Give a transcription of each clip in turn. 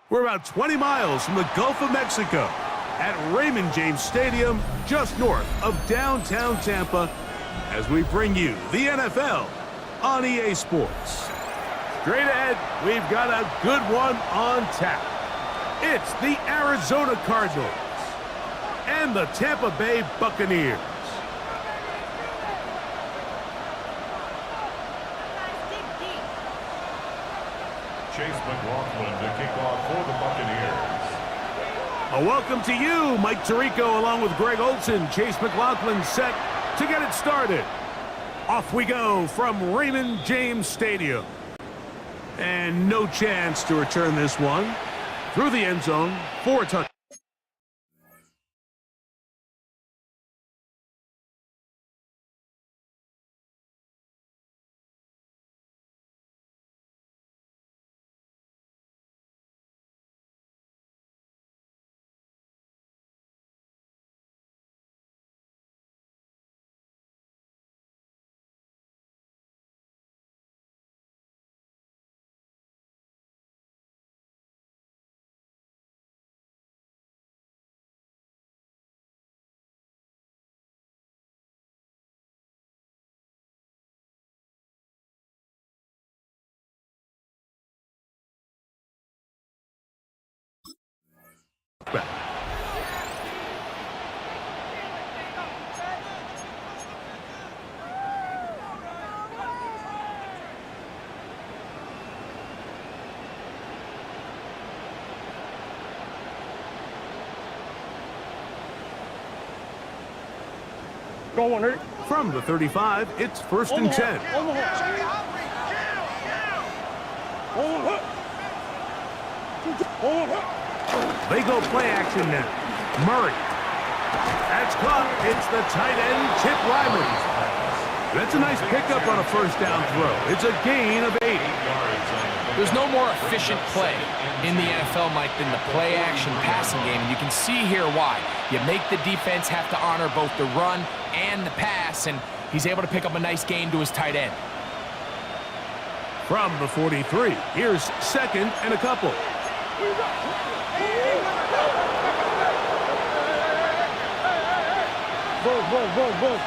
We're about 20 miles from the Gulf of Mexico at Raymond James Stadium, just north of downtown Tampa, as we bring you the NFL on EA Sports. Straight ahead, we've got a good one on tap. It's the Arizona Cardinals and the Tampa Bay Buccaneers. Chase McLaughlin to kick off for the Buccaneers. A welcome to you, Mike Tirico, along with Greg Olson. Chase McLaughlin set to get it started. Off we go from Raymond James Stadium. And no chance to return this one through the end zone for a touchdown. Go on, Eric. From the 35, it's first and 10. They go play action now. Murray. That's caught. It's the tight end, Chip Ryman. That's a nice pickup on a first down throw. It's a gain of 8. There's no more efficient play in the NFL, Mike, than the play-action passing game, and you can see here why. You make the defense have to honor both the run and the pass, and he's able to pick up a nice gain to his tight end. From the 43, here's second and a couple. Go.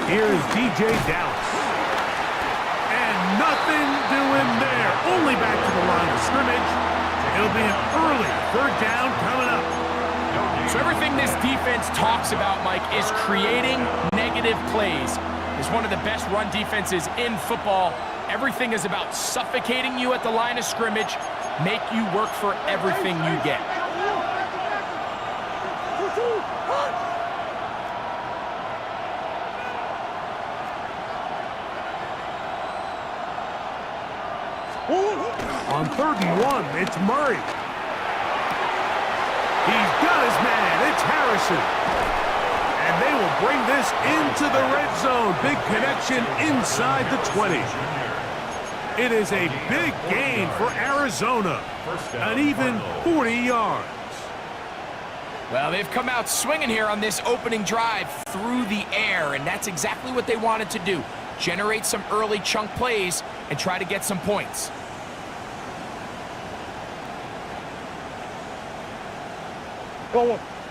Here's DJ Dallas. And nothing doing there. Only back to the line of scrimmage. It'll be an early third down coming up. So everything this defense talks about, Mike, is creating negative plays. It's one of the best run defenses in football. Everything is about suffocating you at the line of scrimmage, make you work for everything you get. On 3rd and 1, it's Murray. He's got his man. It's Harrison. And they will bring this into the red zone. Big connection inside the 20. It is a big gain for Arizona. An even 40 yards. Well, they've come out swinging here on this opening drive through the air, and that's exactly what they wanted to do. Generate some early chunk plays and try to get some points.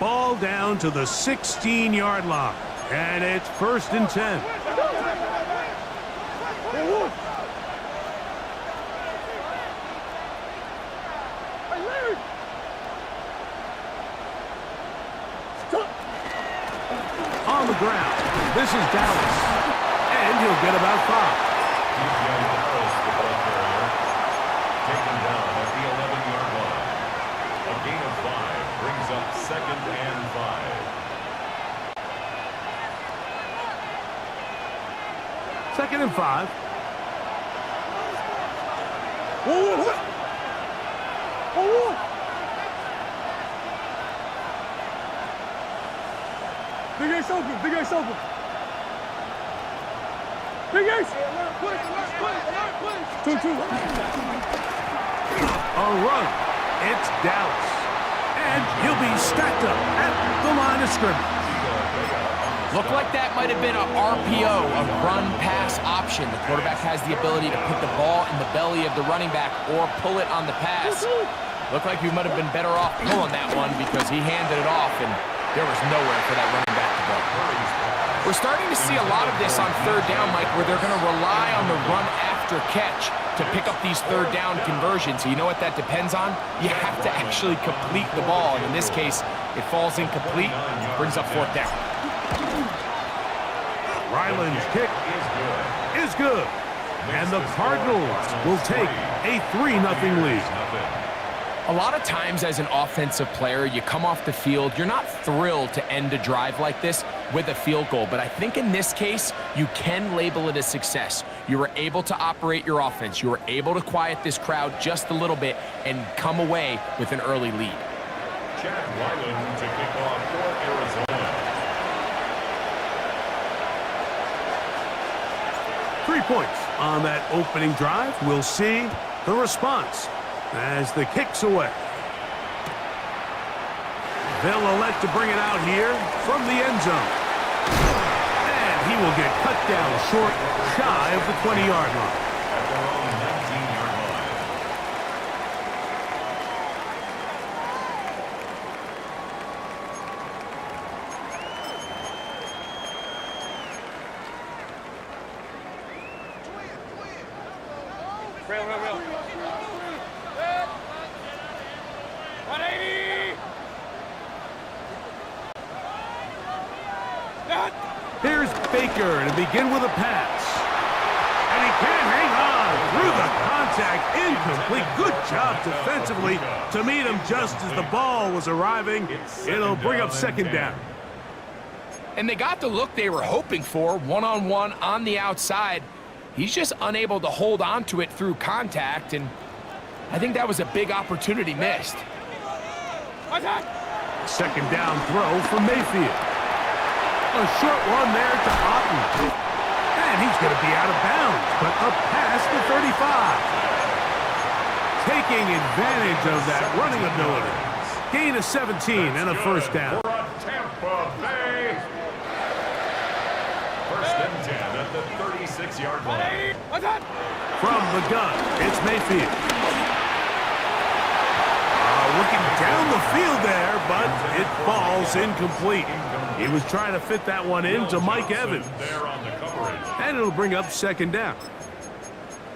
Ball down to the 16-yard line. And it's 1st and 10. On the ground, this is Dallas. And he'll get about 5. Taken down at the 11-yard line. A gain of 5 brings up 2nd and 5. 2nd and 5. Big Ace open. Big Ace open. Big Ace. 2-2. A run. It's Dallas. And he'll be stacked up at the line of scrimmage. Looked like that might have been a RPO, a run-pass option. The quarterback has the ability to put the ball in the belly of the running back or pull it on the pass. Looked like he might have been better off pulling that one because he handed it off, and there was nowhere for that running back to go. We're starting to see a lot of this on third down, Mike, where they're going to rely on the run after catch to pick up these third down conversions. So you know what that depends on? You have to actually complete the ball, and in this case, it falls incomplete, brings up fourth down. Ryland's kick is good. And the Cardinals will take a 3-0 lead. A lot of times as an offensive player, you come off the field, you're not thrilled to end a drive like this with a field goal. But I think in this case, you can label it a success. You were able to operate your offense. You were able to quiet this crowd just a little bit and come away with an early lead. Chad Ryland to kick off for Arizona. 3 points on that opening drive. We'll see the response as the kick's away. They'll elect to bring it out here from the end zone. And he will get cut down short, shy of the 20-yard line. At their own 19-yard line. Real. 180. Here's Baker to begin with a pass. And he can't hang on through the contact. Incomplete. Good job defensively to meet him just as the ball was arriving. It'll bring up second down. And they got the look they were hoping for, one-on-one on the outside. He's just unable to hold on to it through contact, and I think that was a big opportunity missed. Second down throw for Mayfield. A short one there to Otten. And he's going to be out of bounds, but up past the 35. Taking advantage of that running ability. Gain of 17 and a first down. Tampa Bay. First and 10 at the 36-yard line. From the gun, it's Mayfield. Looking down the field there, but it falls incomplete. He was trying to fit that one into Mike Evans. And it'll bring up second down.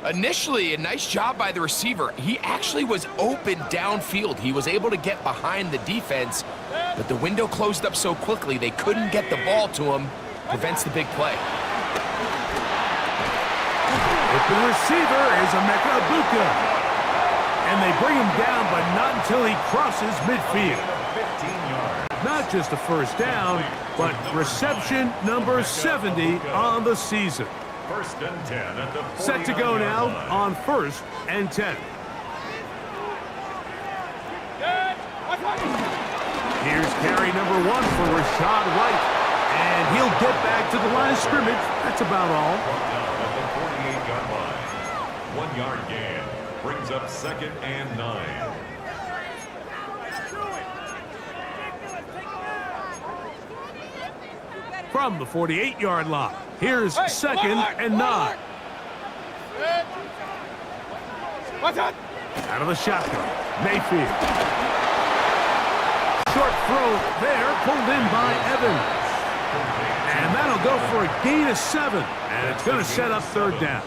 Initially, a nice job by the receiver. He actually was open downfield. He was able to get behind the defense, but the window closed up so quickly they couldn't get the ball to him. Prevents the big play. The receiver is Emeka Egbuka. And they bring him down, but not until he crosses midfield. Not just a first down, but reception number 70 on the season. First and 10 at the Set to go now on first and 10. Here's carry number 1 for Rachaad White. And he'll get back to the line of scrimmage. That's about all. At the 48-yard line. 1 yard gain. Brings up second and 9. From the 48-yard line, here's second and 9. Out of the shotgun, Mayfield. Short throw there, pulled in by Evans. And that'll go for a gain of 7. And it's going to set up third down.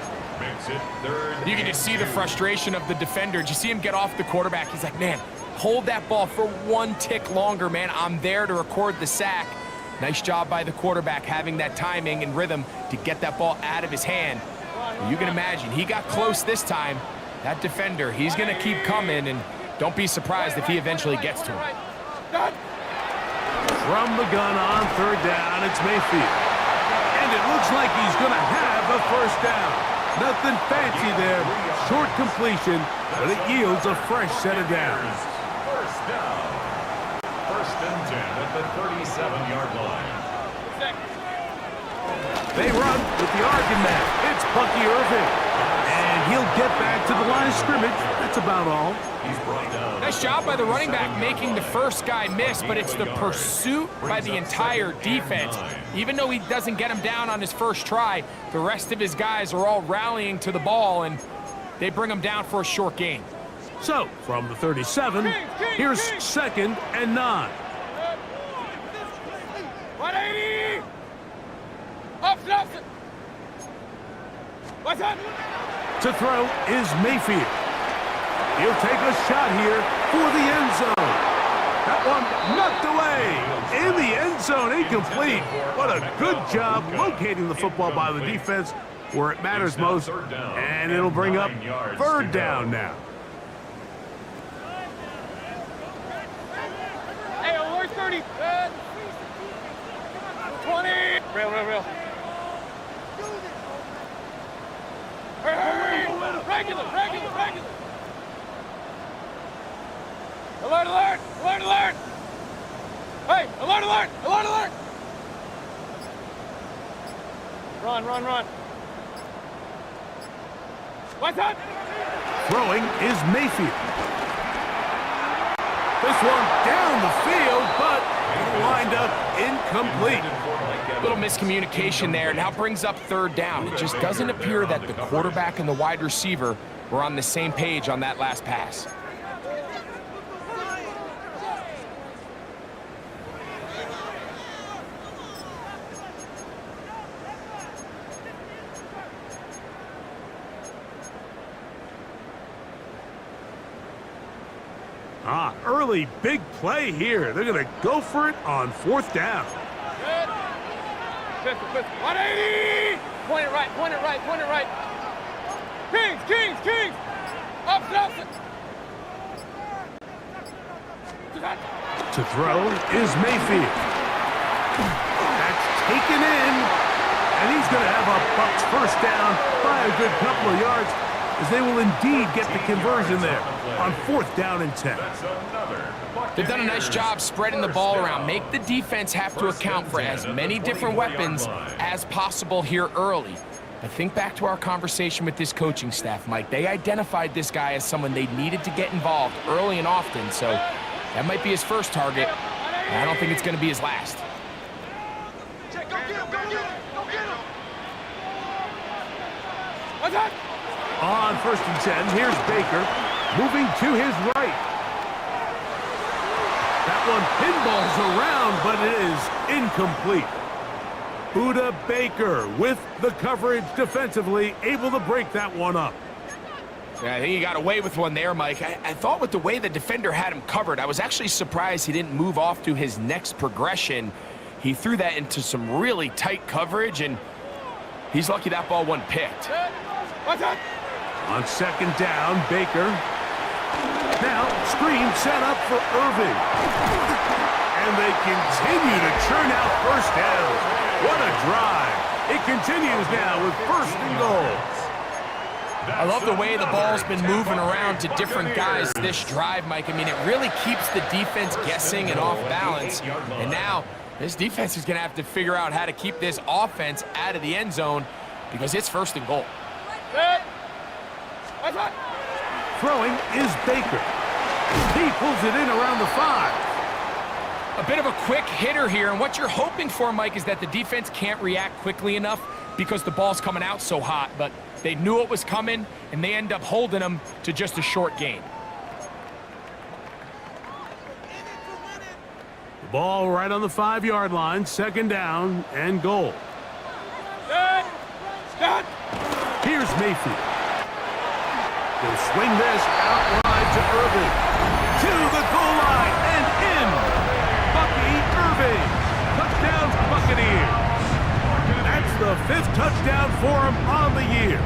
You can just see the frustration of the defender. Did you see him get off the quarterback? He's like, man, hold that ball for 1 tick longer, man. I'm there to record the sack. Nice job by the quarterback having that timing and rhythm to get that ball out of his hand. You can imagine, he got close this time. That defender, he's going to keep coming, and don't be surprised if he eventually gets to him. From the gun on third down, it's Mayfield. And it looks like he's going to have a first down. Nothing fancy there. Short completion, but it yields a fresh set of downs. First down. First and 10 at the 37-yard line. They run with the argument. It's Bucky Irving. And he'll get back to the line of scrimmage. That's about all. He's brought down. Nice job by the running back making the first guy miss, but it's the pursuit by the entire defense. Even though he doesn't get him down on his first try, the rest of his guys are all rallying to the ball, and they bring him down for a short gain. So, from the 37, here's 2nd and 9. 180! Option! What's that? To throw is Mayfield. He'll take a shot here for the end zone. That one knocked away. In the end zone, incomplete. What a good job locating the football by the defense where it matters most. And it'll bring up 3rd down now. Hey, where's 30? 20! Real. Hurry! Regular! Alert! Hey, alert! Run. What's that? Throwing is Mayfield. This one down the field, but lined up incomplete. Little miscommunication there. Now brings up 3rd down. It just doesn't appear that the quarterback and the wide receiver were on the same page on that last pass. Early big play here. They're going to go for it on 4th down. 180! Point it right. Kings! Option! To throw is Mayfield. That's taken in. And he's going to have a Bucs 1st down by a good couple of yards, as they will indeed get the conversion there on 4th down and 10. They've done a nice job spreading the ball around. Make the defense have to account for as many different weapons as possible here early. But think back to our conversation with this coaching staff, Mike. They identified this guy as someone they needed to get involved early and often, so that might be his first target, and I don't think it's going to be his last. Go get him! What's that? On 1st and 10, here's Baker, moving to his right. That one pinballs around, but it is incomplete. Budda Baker with the coverage defensively, able to break that one up. Yeah, I think he got away with one there, Mike. I thought with the way the defender had him covered, I was actually surprised he didn't move off to his next progression. He threw that into some really tight coverage, and he's lucky that ball wasn't picked. What's that? On 2nd down, Baker. Now, screen set up for Irving. And they continue to churn out 1st down. What a drive. It continues now with 1st and goal. I love the way the ball's been moving around to different guys this drive, Mike. I mean, it really keeps the defense guessing and off balance. And now, this defense is going to have to figure out how to keep this offense out of the end zone because it's 1st and goal. What's that? Throwing is Baker. He pulls it in around the 5. A bit of a quick hitter here, and what you're hoping for, Mike, is that the defense can't react quickly enough because the ball's coming out so hot, but they knew it was coming, and they end up holding them to just a short gain. The ball right on the 5-yard line, 2nd down and goal. Stop! Here's Mayfield. He'll swing this out wide to Irving. To the goal line and in. Bucky Irving. Touchdown, Buccaneers. That's the 5th touchdown for him on the year.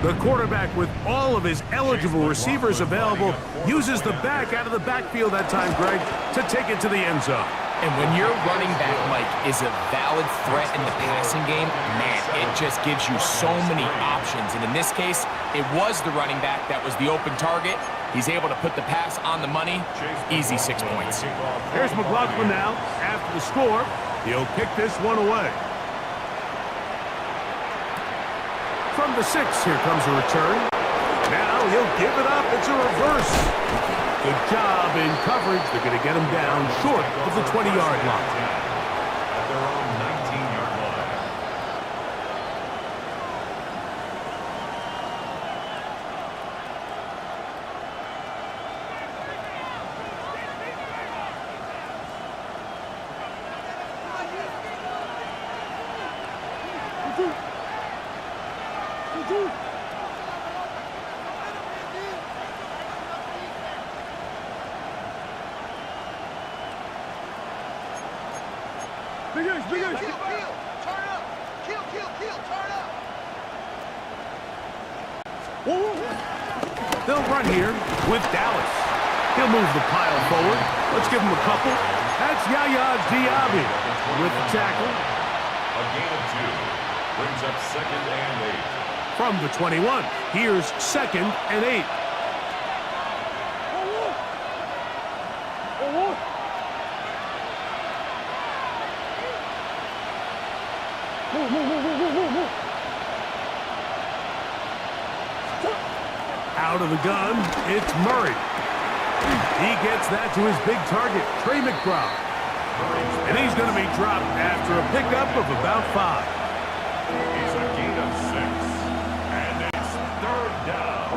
The quarterback, with all of his eligible receivers available, uses the back out of the backfield that time, Greg, to take it to the end zone. And when your running back, Mike, is a valid threat in the passing game, man, it just gives you so many options. And in this case, it was the running back that was the open target. He's able to put the pass on the money. Easy 6 points. Here's McLaughlin now after the score. He'll kick this one away. From the 6, here comes a return. Now he'll give it up. It's a reverse. Good job in coverage. They're going to get him down short of the 20-yard line. At their own 19-yard line. Big Ace. Turn up. Kill. Turn up. They'll run here with Dallas. He'll move the pile forward. Let's give him a couple. That's Yaya Diaby with the tackle. A gain of 2 brings up 2nd and 8. From the 21, here's 2nd and 8. Out of the gun, it's Murray. He gets that to his big target, Trey McBride. And he's going to be dropped after a pickup of about 5. He's a gain of 6. And it's 3rd down.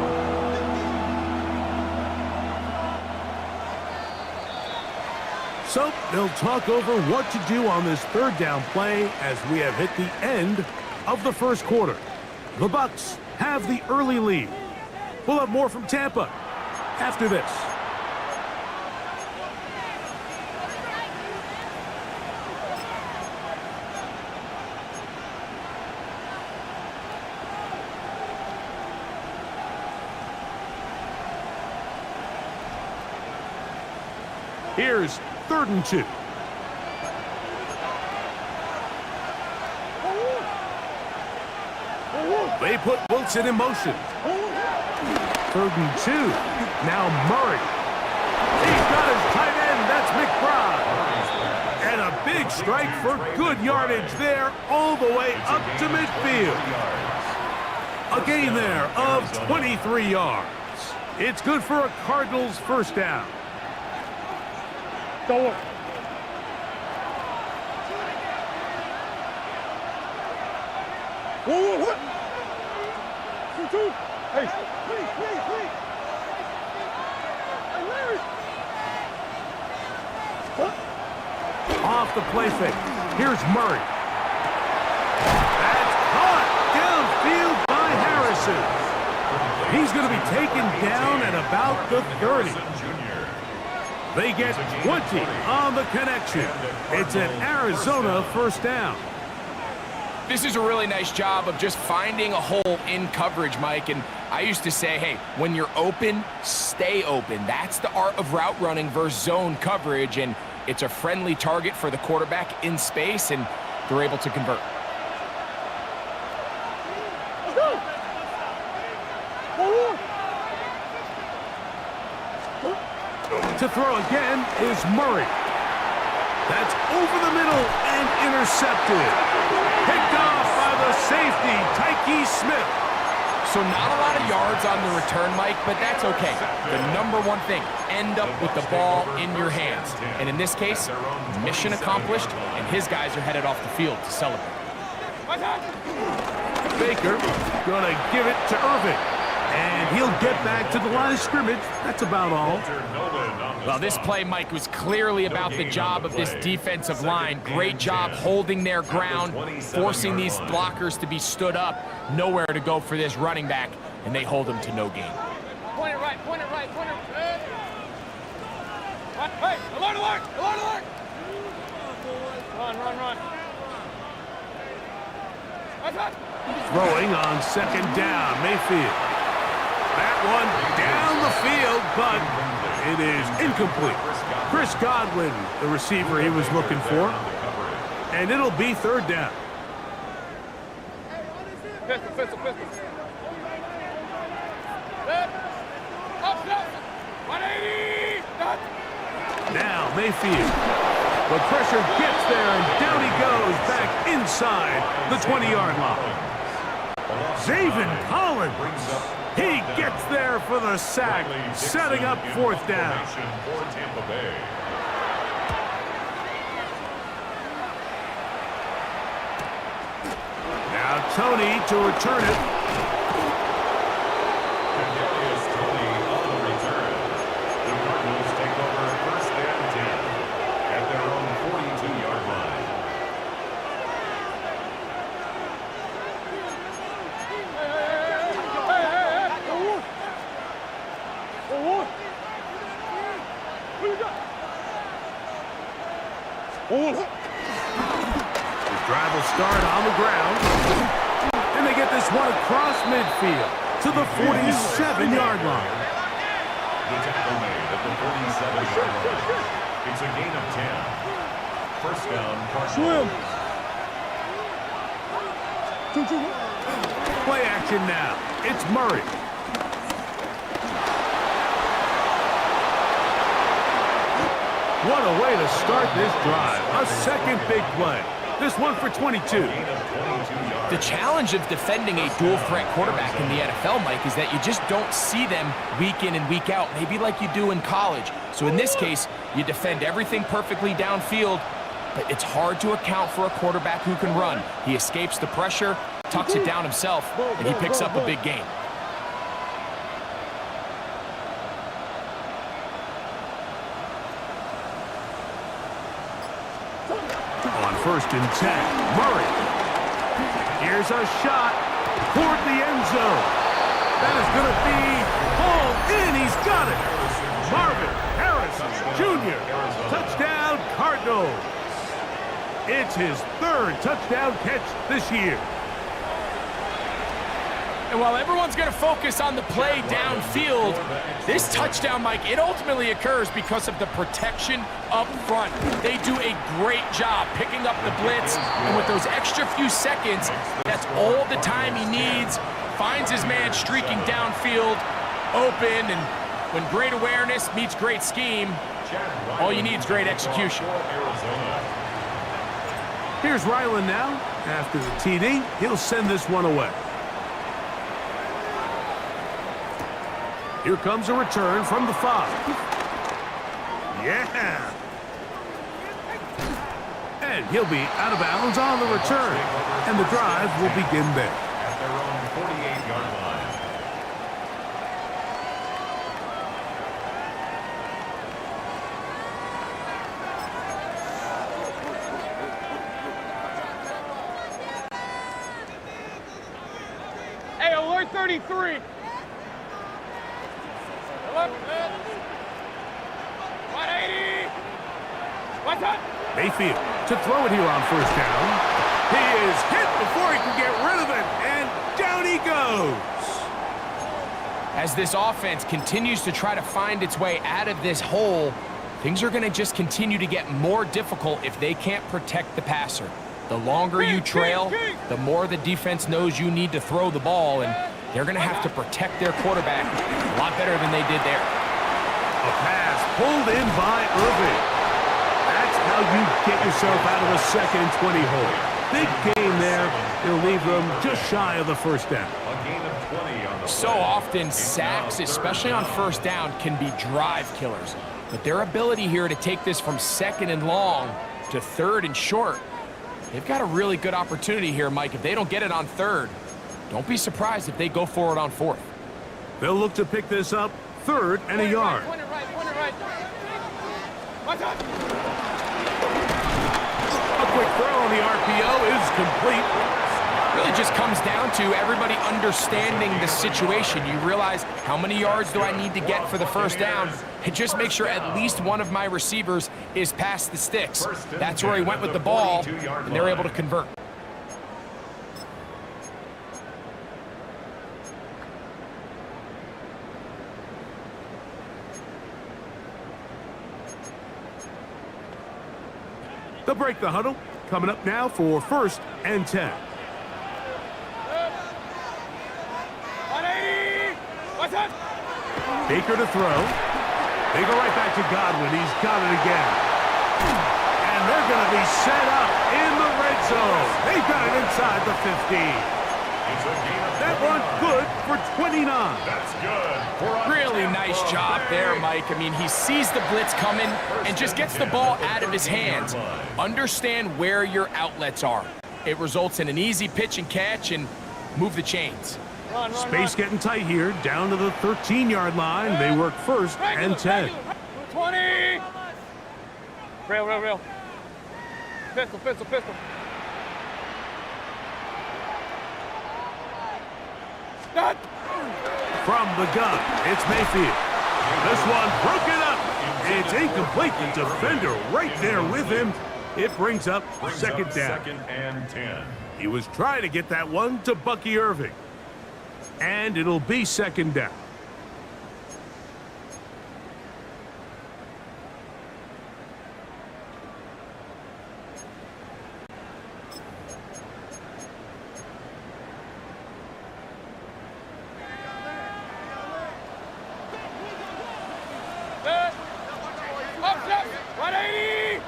So they'll talk over what to do on this 3rd down play as we have hit the end of the first quarter. The Bucs have the early lead. We'll have more from Tampa after this. Here's 3rd and 2. They put Wilson in motion. 3rd and 2. Now Murray. He's got his tight end. That's McBride. And a big strike for good yardage there all the way up to midfield. A gain there of 23 yards. It's good for a Cardinals 1st down. Off the play fake. Here's Murray. That's caught downfield by Harrison. He's going to be taken down at about the 30. They get 20 on the connection. It's an Arizona 1st down. This is a really nice job of just finding a hole in coverage, Mike. And I used to say, hey, when you're open, stay open. That's the art of route running versus zone coverage. And it's a friendly target for the quarterback in space, and they're able to convert. To throw again is Murray. That's over the middle and intercepted. Picked off by the safety, Tyke Smith. So not a lot of yards on the return, Mike, but that's okay. The number one thing, end up with the ball in your hands. And in this case, mission accomplished, and his guys are headed off the field to celebrate. Baker gonna give it to Irvin. And he'll get back to the line of scrimmage. That's about all. Well, this play, Mike, was clearly about the job of this defensive line. Great job holding their ground, forcing these blockers to be stood up. Nowhere to go for this running back, and they hold him to no gain. Point it right. Hey, alert! Run. Throwing on 2nd down, Mayfield. That one down the field, but it is incomplete. Chris Godwin, the receiver he was looking for. And it'll be 3rd down. Pistol. Up, 180. Now Mayfield. The pressure gets there, and down he inside the 20-yard line. Zaven Collins, he gets there for the sack, setting up fourth down. For Tampa Bay. Now Tony to return it. Kadarius Toney on the return. The Cardinals take over first and 10 at their own 42-yard line. The drive will start on the ground. And they get this one across midfield to the 47-yard line. The tackle made at the 47-yard line. It's a gain of 10. First down, Cardinals. Play action now. It's Murray. What a way to start this drive. A second big play. This one for 22. The challenge of defending a dual-threat quarterback in the NFL, Mike, is that you just don't see them week in and week out, maybe like you do in college. So in this case, you defend everything perfectly downfield, but it's hard to account for a quarterback who can run. He escapes the pressure, tucks it down himself, and he picks up a big gain. On first and 10, Murray. Here's a shot toward the end zone. That is going to be hauled in. He's got it. Marvin Harrison Jr. Touchdown, Cardinals. It's his third touchdown catch this year. And while everyone's going to focus on the play downfield, this touchdown, Mike, it ultimately occurs because of the protection up front. They do a great job picking up the blitz, and with those extra few seconds, that's all the time he needs. Finds his man streaking downfield, open, and when great awareness meets great scheme, all you need is great execution. Here's Ryland now. After the TD, he'll send this one away. Here comes a return from the 5. Yeah. And he'll be out of bounds on the return. And the drive will begin there. At their own 48-yard line. Hey, alert 33. Alert. 180. What's up? Mayfield to throw it here on first down. He is hit before he can get rid of it. And down he goes. As this offense continues to try to find its way out of this hole, things are going to just continue to get more difficult if they can't protect the passer. The longer you trail, the more the defense knows you need to throw the ball, and they're going to have to protect their quarterback a lot better than they did there. A pass pulled in by Irving. That's how you get yourself out of a second and 20 hole. Big game there. He'll leave them just shy of the first down. A gain of 20 on the So play. often, sacks, especially on first down, can be drive killers. But their ability here to take this from second and long to third and short, they've got a really good opportunity here, Mike. If they don't get it on third, don't be surprised if they go for it on fourth. They'll look to pick this up third and a yard. Point it right. What's up? A quick throw on the RPO is complete. Really just comes down to everybody understanding the situation. You realize, how many yards do I need to get for the first down? And just make sure at least one of my receivers is past the sticks. That's where he went with the ball, and they're able to convert. They'll break the huddle. Coming up now for first and 10. 180. What's up? Baker to throw. They go right back to Godwin. He's got it again. And they're going to be set up in the red so. They've got it inside the 15. It's a gain of That run good for 29. That's good. For a Really nice Tampa job Bay. there, Mike. I mean, he sees the blitz coming and just gets the ball out of his hands. Understand where your outlets are. It results in an easy pitch and catch and move the chains. Run, run, Space getting tight here, down to the 13-yard line. They work first and 10. 20. Real. Pistol. Stop. From the gun, it's Mayfield. This one broken up. It's incomplete. The defender right there with him. It brings up second down. Second and 10. He was trying to get that one to Bucky Irving. And it'll be second down. Up, 180.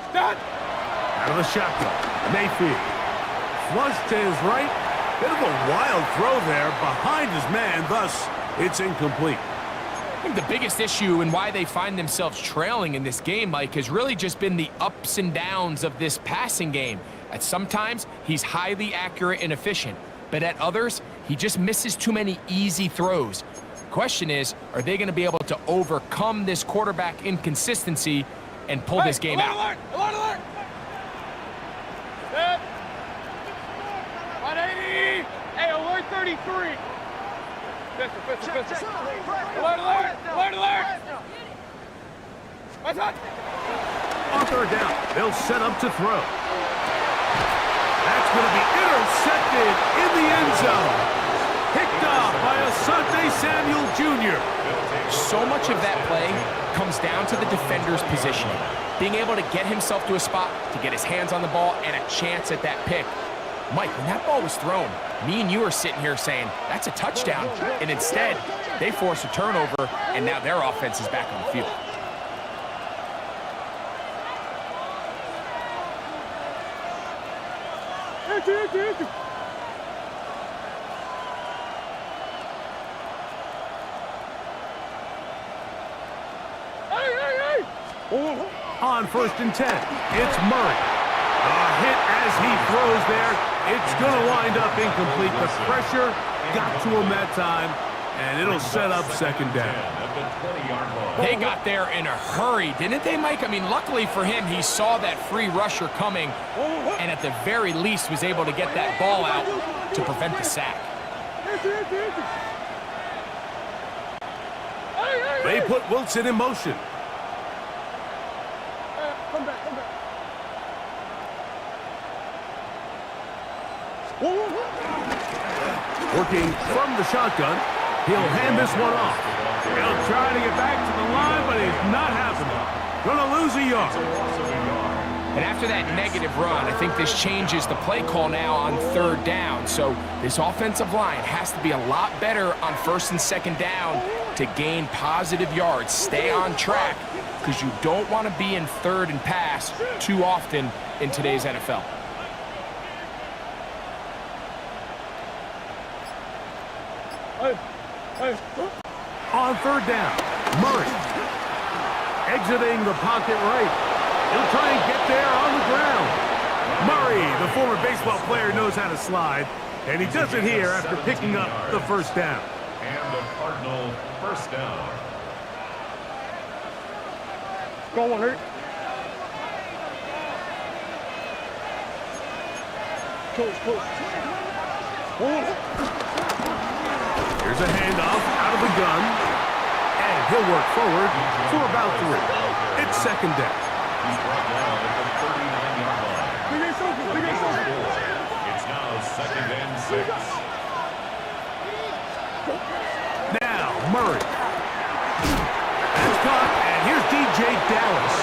Stop. Out of the shotgun, Mayfield. Flush to his right. Bit of a wild throw there behind his man, thus it's incomplete. I think the biggest issue and why they find themselves trailing in this game, Mike, has really just been the ups and downs of this passing game. At sometimes, he's highly accurate and efficient, but at others, he just misses too many easy throws. The question is, are they going to be able to overcome this quarterback inconsistency and pull this game out? Alert. Set. 180. Hey, alert 33. Pistol. Alert. What's up? On third down, they'll set up to throw. That's going to be intercepted in the end zone. Picked off by Asante Samuel Jr. So much of that play comes down to the defender's positioning. Being able to get himself to a spot, to get his hands on the ball, and a chance at that pick. Mike, when that ball was thrown, me and you are sitting here saying, that's a touchdown. And instead, they force a turnover, and now their offense is back on the field. Hey. On first and 10, it's Murray. A hit as he throws there. It's going to wind up incomplete. The pressure got to him that time, and it'll set up second down. They got there in a hurry, didn't they, Mike? I mean, luckily for him, he saw that free rusher coming, and at the very least was able to get that ball out to prevent the sack. They put Wilson in motion. Come back. Working from the shotgun, he'll hand this one off. He'll try to get back to the line, but it's not happening. Gonna lose a yard. And after that negative run, I think this changes the play call now on third down. So this offensive line has to be a lot better on first and second down to gain positive yards. Stay on track, because you don't want to be in third and pass too often in today's NFL. On third down, Murray. Exiting the pocket right. He'll try and get there on the ground. Murray, the former baseball player, knows how to slide, and he does it here after picking up the first down. And the Cardinal first down. Go on, hurt. Close. Here's a handoff out of the gun, and he'll work forward for about 3. It's second down. He's brought down at the 39-yard line. It's now second and 6. Now, Murray. That's caught, and here's DJ Dallas.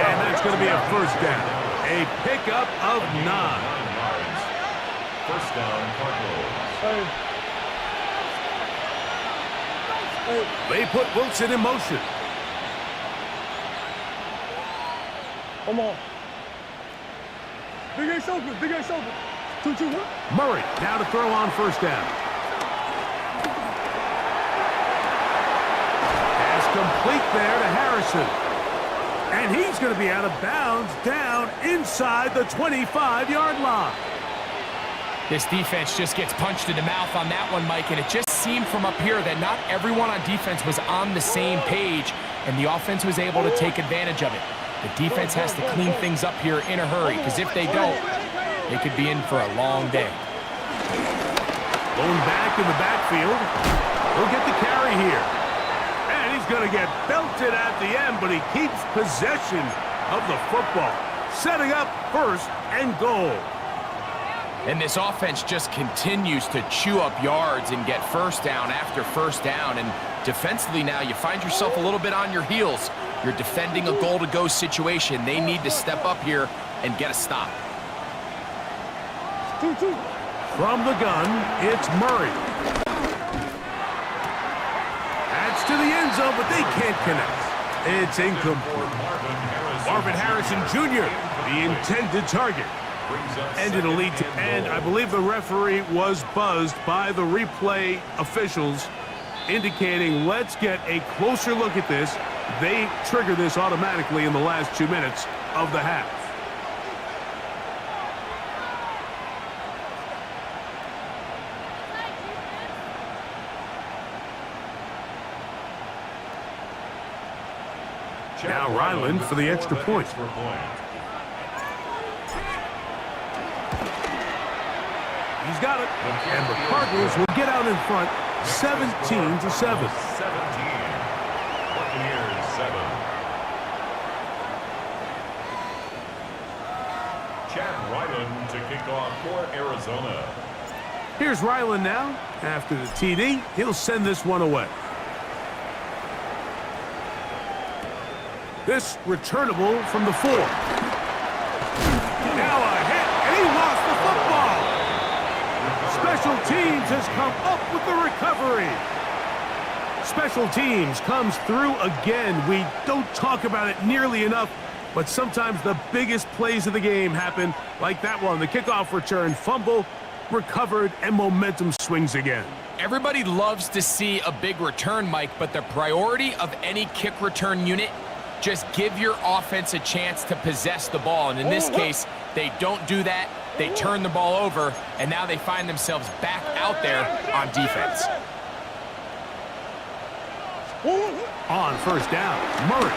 And that's going to be a first down. A pickup of 9. 9 yards. First down, Cardinals. They put Wilson in motion. Come on. Big Ace open. Big Ace open. 2-2, huh? Murray now to throw on first down. Pass complete there to Harrison. And he's going to be out of bounds down inside the 25-yard line. This defense just gets punched in the mouth on that one, Mike, and it just seemed from up here that not everyone on defense was on the same page, and the offense was able to take advantage of it. The defense has to clean things up here in a hurry, because if they don't, they could be in for a long day. Going back in the backfield. He'll get the carry here. And he's going to get belted at the end, but he keeps possession of the football, setting up first and goal. And this offense just continues to chew up yards and get first down after first down. And defensively now, you find yourself a little bit on your heels. You're defending a goal-to-go situation. They need to step up here and get a stop. 2-2. From the gun, it's Murray. That's to the end zone, but they can't connect. It's incomplete. Marvin Harrison Jr., the intended target. Ended a lead to end. I believe the referee was buzzed by the replay officials, indicating let's get a closer look at this. They trigger this automatically in the last 2 minutes of the half. Now Ryland for the extra point. He's got it. And the Cardinals will get out in front 17-7. 17. Buccaneers 7. Chad Ryland to kick off for Arizona. Here's Ryland now. After the TD, he'll send this one away. This returnable from the 4. Now a hit, and he lost the football. Special teams has come up with the recovery. Special teams comes through again. We don't talk about it nearly enough, but sometimes the biggest plays of the game happen like that one. The kickoff return, fumble, recovered, and momentum swings again. Everybody loves to see a big return, Mike, but the priority of any kick return unit, just give your offense a chance to possess the ball. And in this case, they don't do that. They turn the ball over, and now they find themselves back out there on defense. On first down, Murray.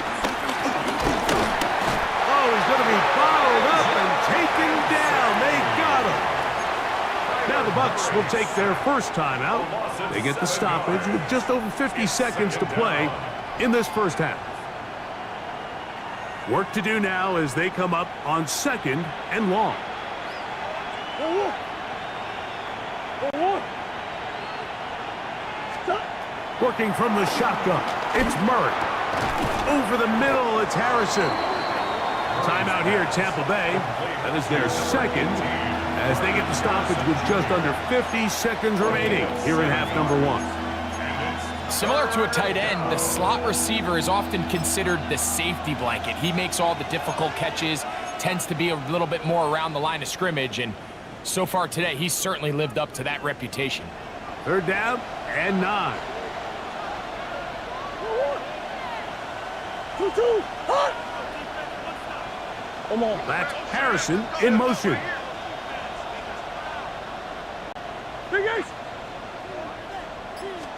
Oh, he's going to be bottled up and taken down. They got him. Now the Bucs will take their first time out. They get the stoppage with just over 50 seconds to play in this first half. Work to do now as they come up on second and long. Working from the shotgun, it's Murray. Over the middle, it's Harrison. Timeout here at Tampa Bay. That is their second as they get the stoppage with just under 50 seconds remaining here in half number 1. Similar to a tight end, the slot receiver is often considered the safety blanket. He makes all the difficult catches, tends to be a little bit more around the line of scrimmage, and so far today, he's certainly lived up to that reputation. Third down and 9. 2-2. Come on. That's Harrison in motion. Big Ace.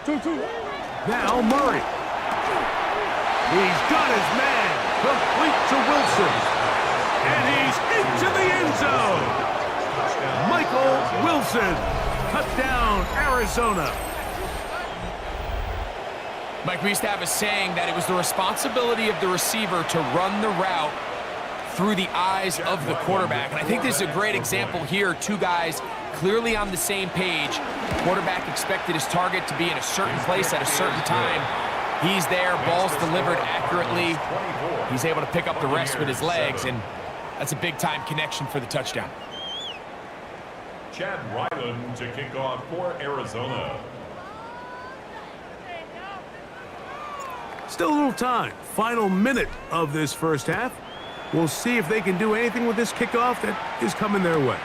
2-2. Now Murray. He's got his man. Complete to Wilson. And he's into the end zone. Michael Wilson. Touchdown, Arizona. Mike, we used to have a saying that it was the responsibility of the receiver to run the route through the eyes of the quarterback. And I think this is a great example here. Two guys clearly on the same page. Quarterback expected his target to be in a certain place at a certain time. He's there, ball's delivered accurately. He's able to pick up the rest with his legs, and that's a big-time connection for the touchdown. Chad Ryland to kick off for Arizona. Still a little time. Final minute of this first half. We'll see if they can do anything with this kickoff that is coming their way.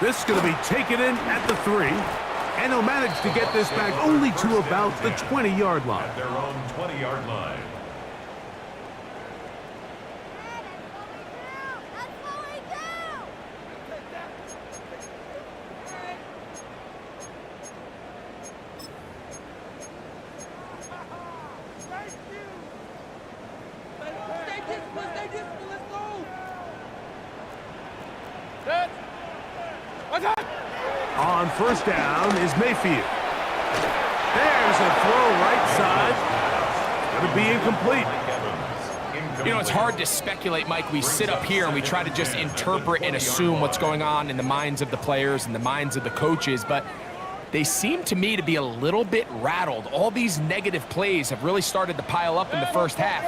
This is going to be taken in at the 3, and they'll manage to get this back only to about the 20-yard line. At their own 20-yard line. On first down is Mayfield. There's a throw right side. Going to be incomplete. You know, it's hard to speculate, Mike. We sit up here and we try to just interpret and assume what's going on in the minds of the players and the minds of the coaches, but they seem to me to be a little bit rattled. All these negative plays have really started to pile up in the first half.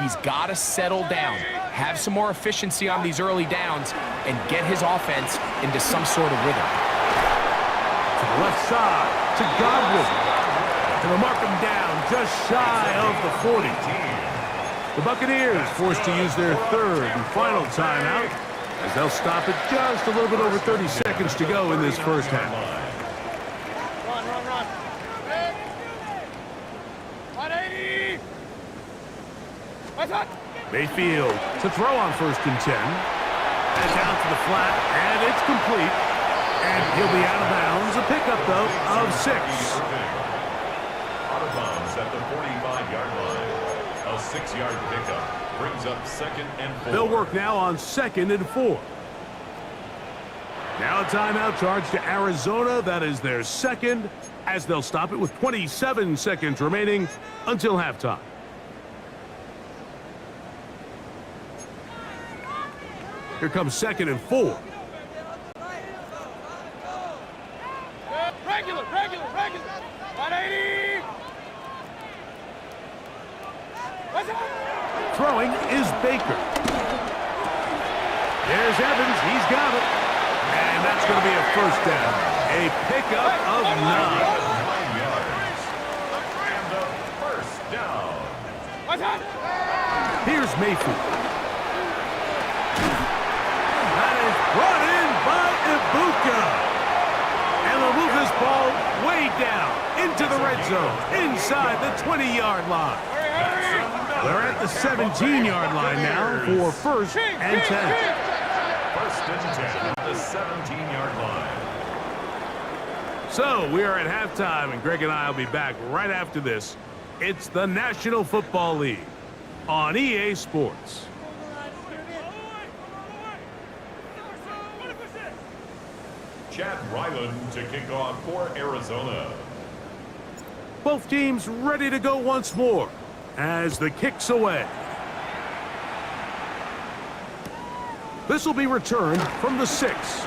He's got to settle down, have some more efficiency on these early downs, and get his offense into some sort of rhythm. To the left side, to Godwin. And they'll mark him down just shy of the 40. The Buccaneers forced to use their third and final timeout as they'll stop it just a little bit over 30 seconds to go in this first half. Run. 180. Mayfield to throw on first and 10. And down to the flat, and it's complete. And he'll be out of bounds. A pickup, though, of 6. Out of bounds at the 45-yard line. A 6-yard pickup brings up 2nd and 4. They'll work now on 2nd and 4. Now a timeout charge to Arizona. That is their second, as they'll stop it with 27 seconds remaining until halftime. Here comes 2nd and 4. Regular. 180. Throwing is Baker. There's Evans. He's got it. And that's going to be a first down. A pickup of 9. 9 yards. And a first down. Here's Mayfield. That is brought in by Ibuka. And they'll move this ball way down into the red zone, inside the 20-yard line. They're at the 17-yard line now for first and 10. First and 10 at the 17-yard line. So we are at halftime, and Greg and I will be back right after this. It's the National Football League on EA Sports. Chad Ryland to kick off for Arizona. Both teams ready to go once more as the kick's away. This will be returned from the 6.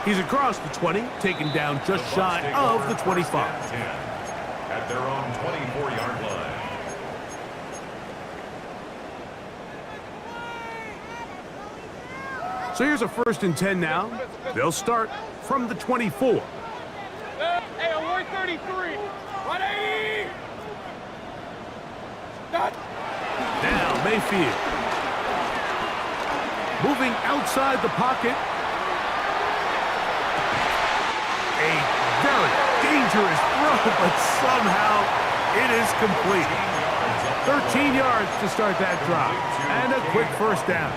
He's across the 20, taken down just shy of the 25. 10 at their own 24-yard line. So here's a first and 10 now. They'll start from the 24. Hey, on 133. 180. Now Mayfield. Moving outside the pocket. A very dangerous throw, but somehow it is complete. 13 yards to start that drive. And a quick first down.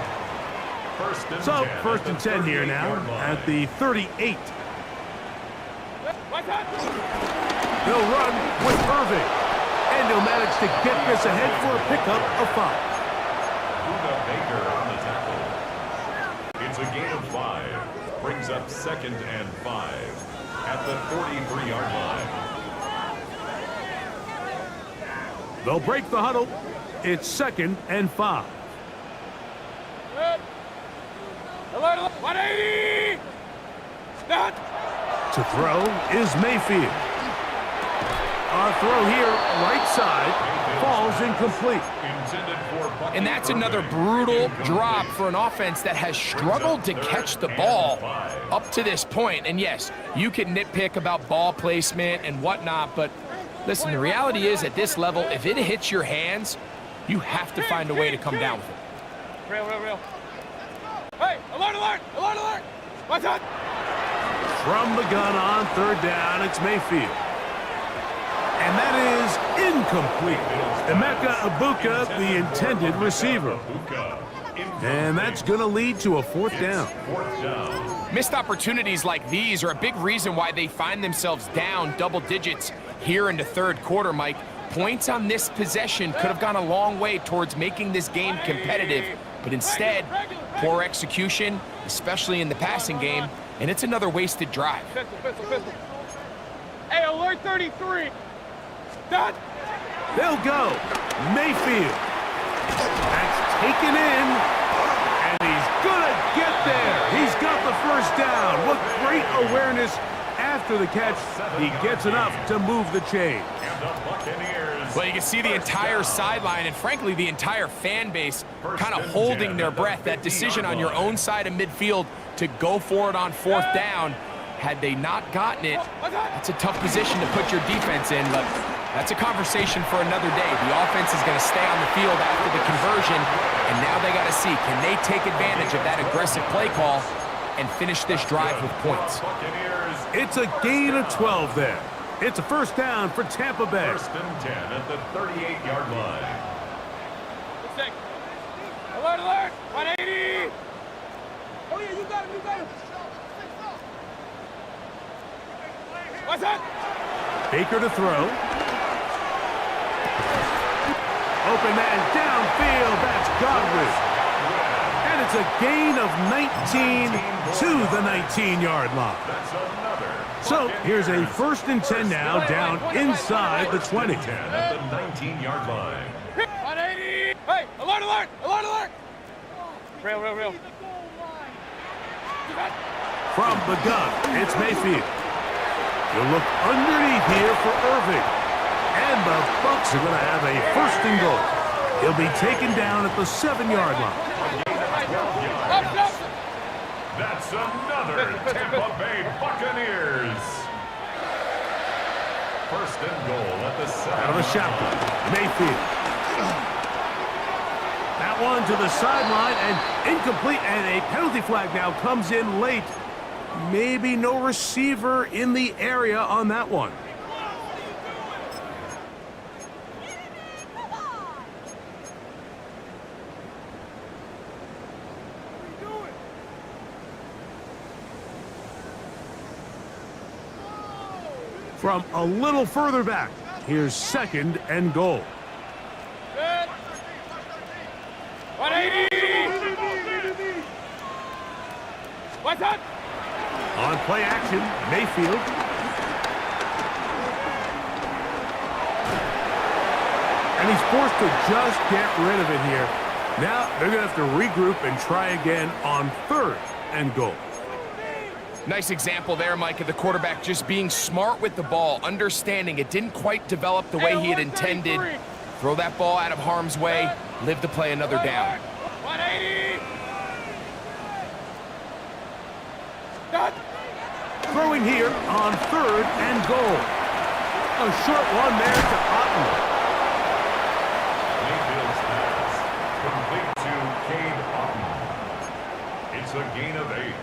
So, first and 10 here now at the 38. They'll run with Irving. And they'll manage to get this ahead for a pickup of 5. Buda Baker on the tackle. It's a gain of 5. Brings up 2nd and 5 at the 43-yard line. They'll break the huddle. It's 2nd and 5. 180. To throw is Mayfield. Our throw here, right side, falls incomplete. And that's another brutal drop for an offense that has struggled to catch the ball up to this point. And yes, you can nitpick about ball placement and whatnot, but Listen, the reality is at this level, if it hits your hands, you have to find a way to come down with it. Real. Hey, alert, alert, alert, alert. What's up? From the gun on third down, it's Mayfield. And that is incomplete. Emeka Ibuka, the intended receiver. And that's going to lead to a fourth down. Missed opportunities like these are a big reason why they find themselves down double digits here in the third quarter, Mike. Points on this possession could have gone a long way towards making this game competitive, but instead, poor execution, especially in the passing game, and it's another wasted drive. Pistol. Hey, alert 33. Done. They'll go. Mayfield. That's taken in. And he's going to get there. He's got the first down. What great awareness after the catch. He gets enough to move the chain. Well, you can see the entire sideline and, frankly, the entire fan base kind of holding their breath. That decision on your own side of midfield to go for it on fourth down, had they not gotten it, that's a tough position to put your defense in, but that's a conversation for another day. The offense is going to stay on the field after the conversion, and now they got to see, can they take advantage of that aggressive play call and finish this drive with points? It's a gain of 12 there. It's a first down for Tampa Bay. First and 10 at the 38-yard line. Alert, alert. 180. Oh, yeah, you got him. What's that? Baker to throw. Open man downfield. That's Godwin. And it's a gain of 19 to the 19-yard line. That's another. So here's a first and 10 now, down inside the 20. 10 at the 19-yard line. 180. Hey, alert, alert. Alert, alert. Real. From the gun, it's Mayfield. He'll look underneath here for Irving. And the Bucs are going to have a first and goal. He'll be taken down at the 7-yard line. That's another Tampa Bay Buccaneers. First and goal at the 7. Out of the shotgun, Mayfield. That one to the sideline and incomplete, and a penalty flag now comes in late. Maybe no receiver in the area on that one. From a little further back, here's second and goal. 180. What's that? On play action, Mayfield. And he's forced to just get rid of it here. Now they're going to have to regroup and try again on third and goal. Nice example there, Mike, of the quarterback just being smart with the ball, understanding it didn't quite develop the way he had intended. Throw that ball out of harm's way, live to play another down. 180. Throwing here on third and goal. A short one there to Otten. Mayfield's pass complete to Cade Otten. It's a gain of 8.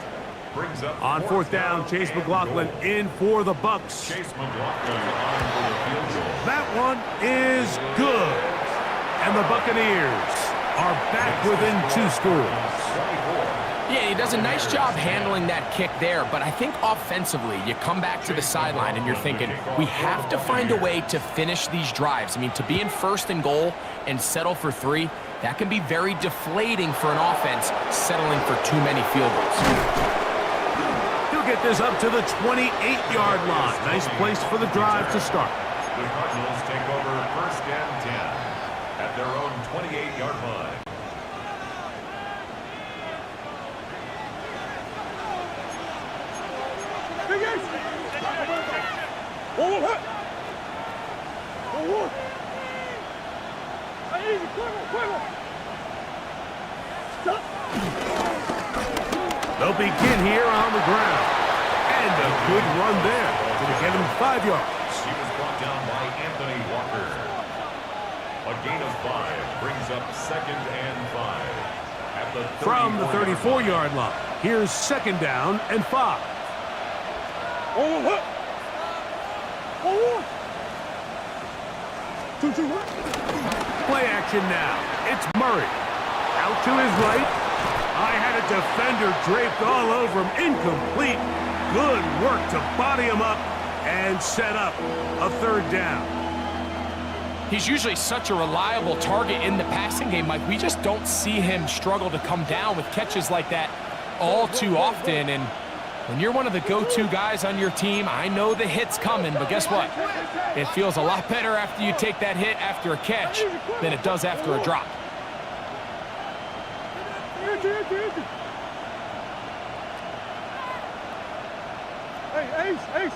Brings up On fourth down, Chase and McLaughlin goal. in for the Bucs. Chase McLaughlin on for the field goal. That one is good. And the Buccaneers are back within 2 scores. 24. Yeah, he does a nice job handling that kick there, but I think offensively, you come back to the sideline and you're thinking, we have to find a way to finish these drives. I mean, to be in first and goal and settle for 3, that can be very deflating for an offense settling for too many field goals. He'll get this up to the 28-yard line. Nice place for the drive to start. The Cardinals take over first and 10 at their own 28-yard line. They'll begin here on the ground. And a good run there to get him 5 yards. He was brought down by Anthony A gain of 5 brings up 2nd and 5. At the From the 34-yard line, here's 2nd down and 5. Play action now. It's Murray. Out to his right. I had a defender draped all over him. Incomplete. Good work to body him up and set up a 3rd down. He's usually such a reliable target in the passing game, Mike. We just don't see him struggle to come down with catches like that all too often. And when you're one of the go-to guys on your team, I know the hit's coming, but guess what? It feels a lot better after you take that hit after a catch than it does after a drop. Hey, Ace!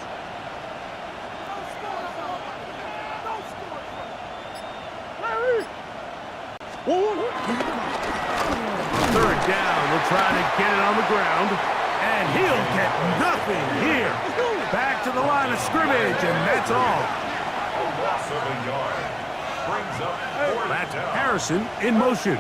Third down, we're trying to get it on the ground, and he'll get nothing here. Back to the line of scrimmage, and that's all. A loss of a yard. Brings up 4th That's down. Harrison in motion.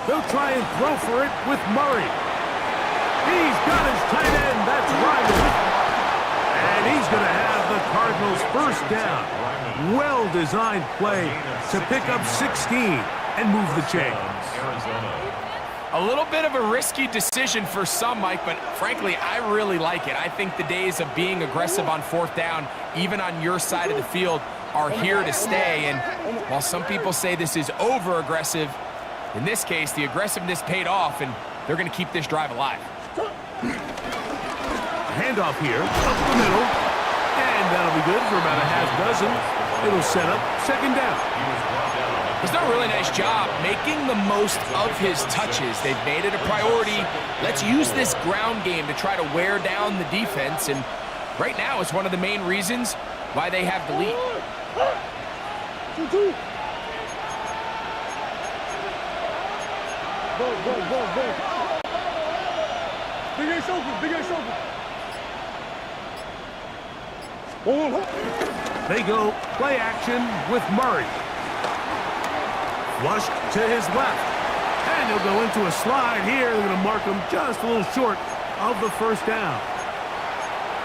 They'll try and throw for it with Murray. He's got his tight end, that's Ryman. And he's going to have the Cardinals 1st down. Well-designed play to pick up 16 and move the chains. Arizona. A little bit of a risky decision for some, Mike, but frankly, I really like it. I think the days of being aggressive on 4th down, even on your side of the field, are here to stay. And while some people say this is over-aggressive, in this case, the aggressiveness paid off, and they're going to keep this drive alive. Handoff here, up the middle, and that'll be good for about a half dozen. It'll set up 2nd down. He's done a really nice job making the most of his touches. They've made it a priority. Let's use this ground game to try to wear down the defense, and right now it's one of the main reasons why they have the lead. Go. Big Ace open. They go play action with Murray. Flushed to his left. And he'll go into a slide here. They're going to mark him just a little short of the 1st down.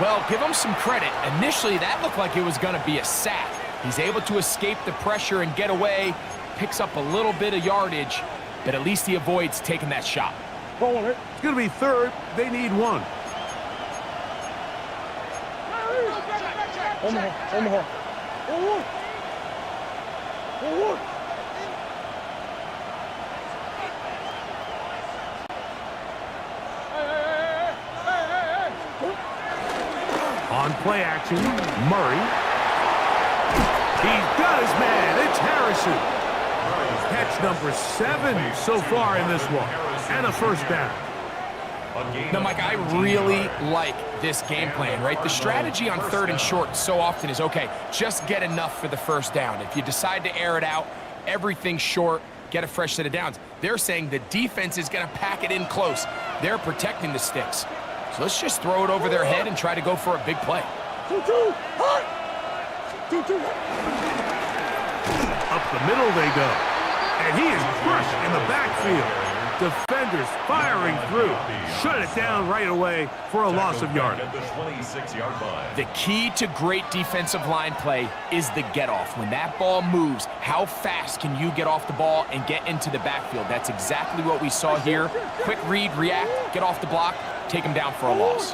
Well, give him some credit. Initially, that looked like it was going to be a sack. He's able to escape the pressure and get away, picks up a little bit of yardage, but at least he avoids taking that shot. It's going to be 3rd. They need 1. Omaha. On play action, Murray. He's got his man. It's Harrison. Catch number 7 so far in this one. And a 1st down. Now, Mike, I really like this game plan, right? The strategy on 3rd and short so often is, okay, just get enough for the 1st down. If you decide to air it out, everything's short, get a fresh set of downs. They're saying the defense is going to pack it in close. They're protecting the sticks. So let's just throw it over their head and try to go for a big play. Up the middle they go. And he is crushed in the backfield. Defenders firing through. Shut it down right away for a loss of yardage. At the 26-yard line. The key to great defensive line play is the get-off. When that ball moves, how fast can you get off the ball and get into the backfield? That's exactly what we saw here. Quick read, react, get off the block, take him down for a loss.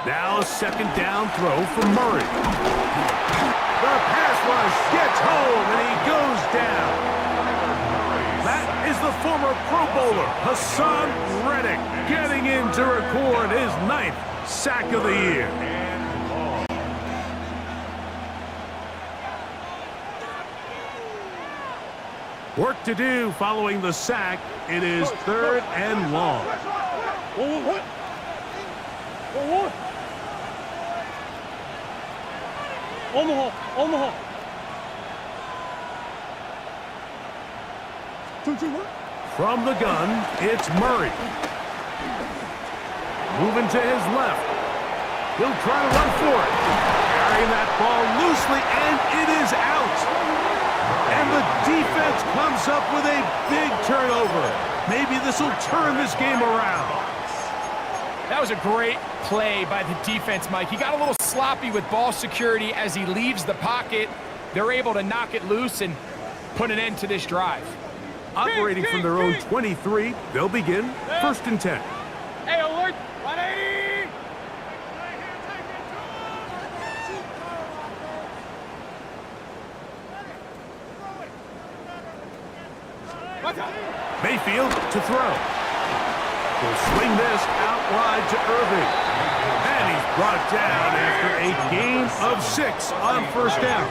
Now a 2nd down throw for Murray. The pass rush gets home and he goes down. That is the former Pro Bowler, Hassan Reddick, getting in to record his 9th sack of the year. Work to do following the sack. It is 3rd and long. Omaha, Omaha. 2-2-1. From the gun, it's Murray. Moving to his left. He'll try to run for it. Carrying that ball loosely, and it is out. And the defense comes up with a big turnover. Maybe this will turn this game around. That was a great play by the defense, Mike. He got a little sloppy with ball security as he leaves the pocket. They're able to knock it loose and put an end to this drive. Operating from their own 23, they'll begin 1st and 10. Hey, alert! 180! Mayfield to throw. Will swing this out wide to Irving. And he's brought down after a gain of 6 on 1st down. A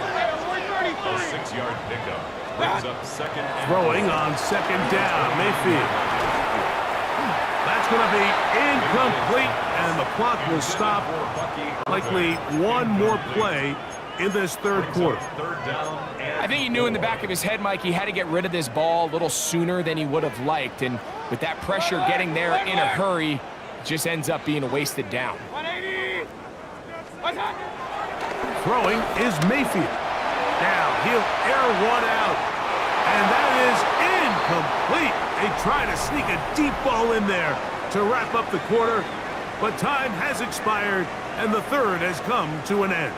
6-yard pickup brings up 2nd and Throwing on 2nd down, Mayfield. That's going to be incomplete, and the clock will stop. Likely one more play in this 3rd quarter. 3rd down and I think he knew in the back of his head, Mike, he had to get rid of this ball a little sooner than he would have liked. And with that pressure getting there in a hurry, it just ends up being a wasted down. 180! Throwing is Mayfield. Now he'll air one out, and that is incomplete. They try to sneak a deep ball in there to wrap up the quarter, but time has expired, and the 3rd has come to an end.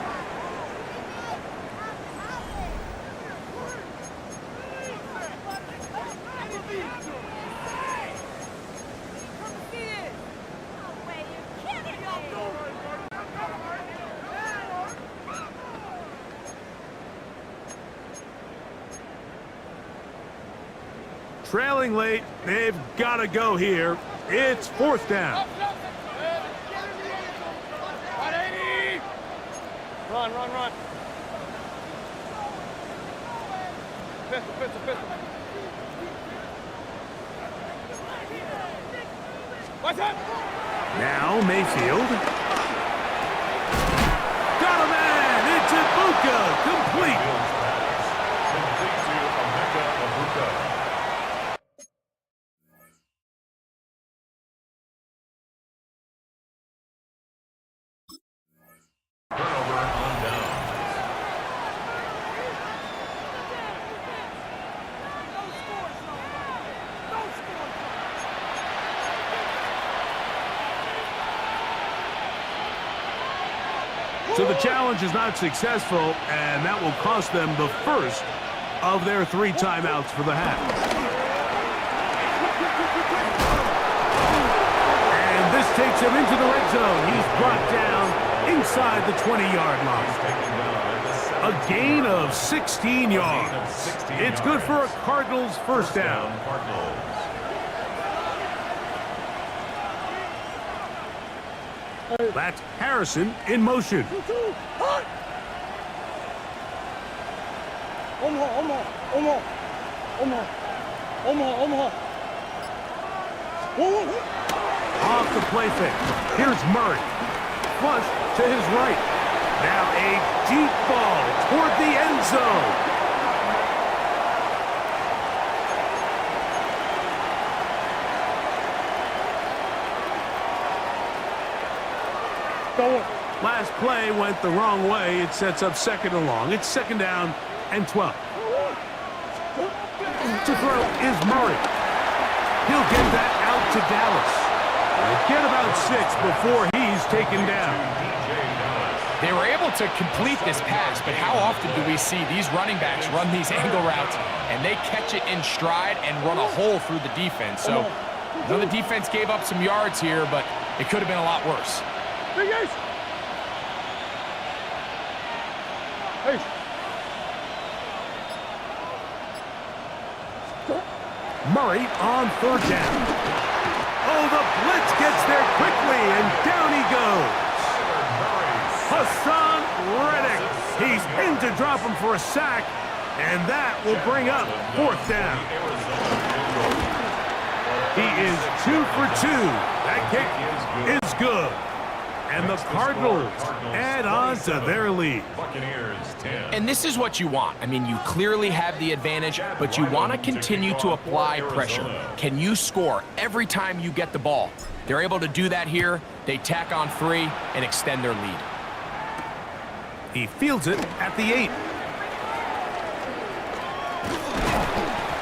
Trailing late, they've got to go here. It's 4th down. 180! Run, run, run. Pistol, pistol, pistol. What's up? Now Mayfield. Got a man! It's Ibuka! Complete! complete to Emeka Egbuka. Turnover on down. So the challenge is not successful, and that will cost them the first of their 3 timeouts for the half. And this takes him into the red zone. He's brought down inside the 20-yard line. A gain of 16 yards. It's good for a Cardinals first down. Cardinals. That's Harrison in motion. Omaha, Omaha, Omaha, Omaha, Omaha, Omaha. Whoa, whoa. Off the play fake. Here's Murray. Flush to his right. Now a deep ball toward the end zone. Last play went the wrong way. It sets up 2nd and long. It's 2nd down and 12. To throw is Murray. He'll get that out to Dallas. He'll get about 6 before he's taken down. They were able to complete this pass, but how often do we see these running backs run these angle routes and they catch it in stride and run a hole through the defense? So, I know the defense gave up some yards here, but it could have been a lot worse. Hey. Murray on 3rd down. Oh, the blitz gets there quickly, and down he goes. Hassan Reddick. He's in to drop him for a sack, and that will bring up 4th down. He is 2 for 2. That kick is good. And the Cardinals add on to their lead. Buccaneers 10. And this is what you want. I mean, you clearly have the advantage, but you want to continue to apply pressure. Can you score every time you get the ball? They're able to do that here. They tack on 3 and extend their lead. He fields it at the 8.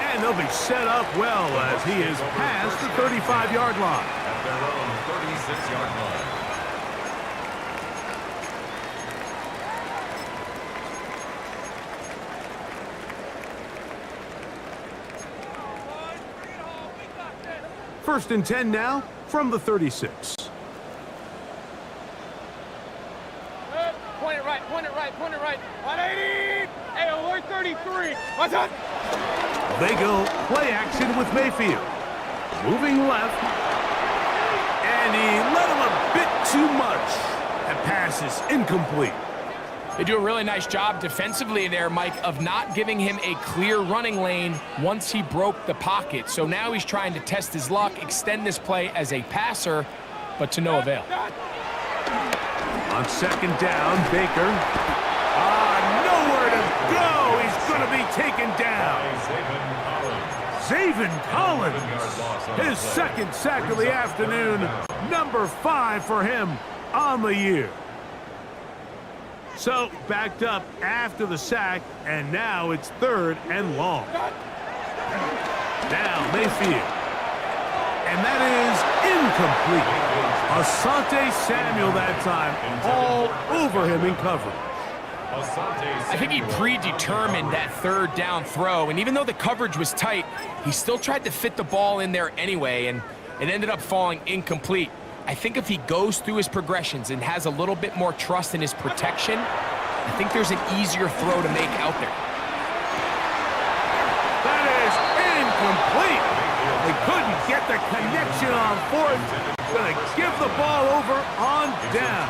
And they'll be set up well as he is past the 35-yard line. At their own 36-yard line. First and 10 now from the 36. Point it right, point it right, point it right. 180! Hey, alert 33. What's up? They go play action with Mayfield. Moving left. And he let him a bit too much. That pass is incomplete. They do a really nice job defensively there, Mike, of not giving him a clear running lane once he broke the pocket. So now he's trying to test his luck, extend this play as a passer, but to no avail. On second down, Baker. Nowhere to go. He's going to be taken down. Zaven Collins. His second sack of the afternoon. Number 5 for him on the year. So, backed up after the sack, and now it's 3rd and long. Now, Mayfield. And that is incomplete. Asante Samuel that time, all over him in coverage. I think he predetermined that 3rd down throw, and even though the coverage was tight, he still tried to fit the ball in there anyway, and it ended up falling incomplete. I think if he goes through his progressions and has a little bit more trust in his protection, I think there's an easier throw to make out there. That is incomplete. They couldn't get the connection on 4th. Going to give the ball over on down.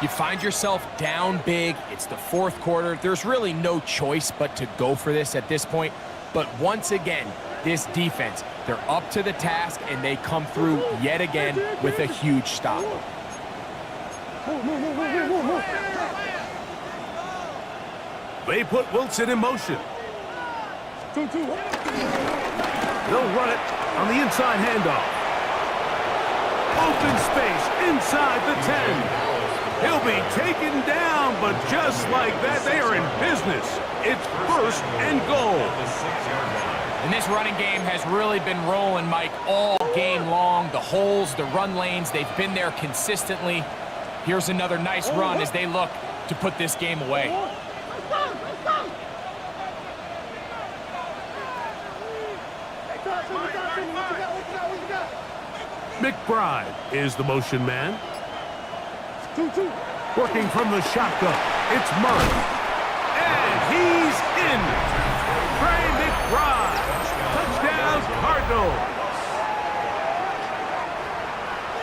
You find yourself down big. It's the 4th quarter. There's really no choice but to go for this at this point. But once again, this defense, they're up to the task, and they come through yet again with a huge stop. They put Wilson in motion. They'll run it on the inside handoff. Open space inside the 10. He'll be taken down, but just like that, they are in business. It's 1st and goal. And this running game has really been rolling, Mike, all game long. The holes, the run lanes, they've been there consistently. Here's another nice run as they look to put this game away. McBride is the motion man. Working from the shotgun, it's Murray. And he's in. Trey McBride. Touchdown, Cardinals.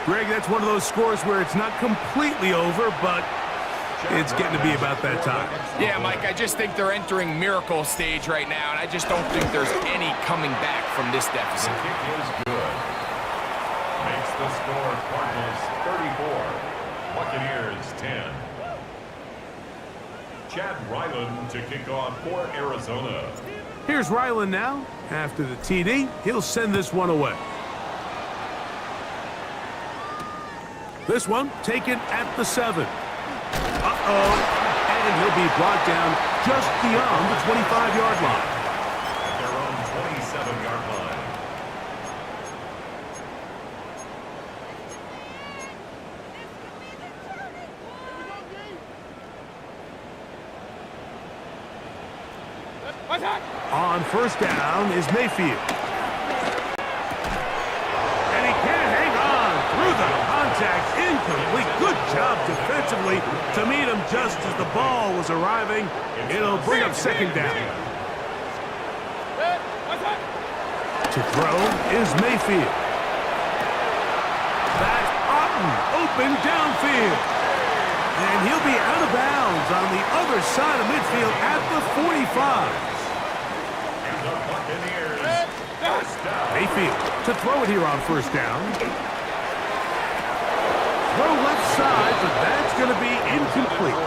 Greg, that's one of those scores where it's not completely over, but it's getting to be about that time. Yeah, Mike, I just think they're entering miracle stage right now, and I just don't think there's any coming back from this deficit. The kick is good. Makes the score Cardinals 34, Buccaneers 10. Chad Ryland to kick off for Arizona. Here's Ryland now. After the TD, he'll send this one away. This one taken at the 7. And he'll be brought down just beyond the 25-yard line. At their own 27-yard line. On 1st down is Mayfield. And he can't hang on through the contact. Incomplete. Good job defensively to meet him just as the ball was arriving. It'll bring up 2nd down. To throw is Mayfield. That's Otten open downfield. And he'll be out of bounds on the other side of midfield at the 45. The Buccaneers first down. Mayfield to throw it here on 1st down. throw left side, but that's going to be incomplete.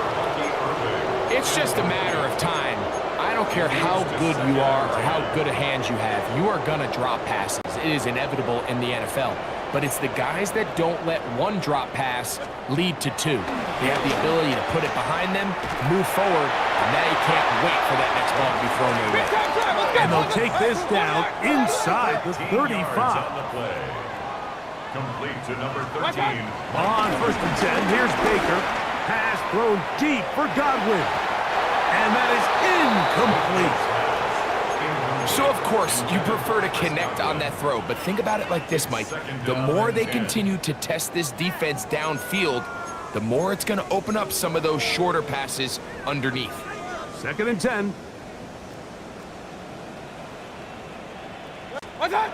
It's just a matter of time. I don't care how good you are or how good a hand you have, you are going to drop passes. It is inevitable in the NFL. But it's the guys that don't let one drop pass lead to two. They have the ability to put it behind them, move forward, and now you can't wait for that next ball to be thrown their way. And they'll take this down inside the 35. Complete to number 13. On first and 10, here's Baker. Pass thrown deep for Godwin. And that is incomplete. So, of course, you prefer to connect on that throw, but think about it like this, Mike. The more they continue to test this defense downfield, the more it's going to open up some of those shorter passes underneath. Second and 10. What's that?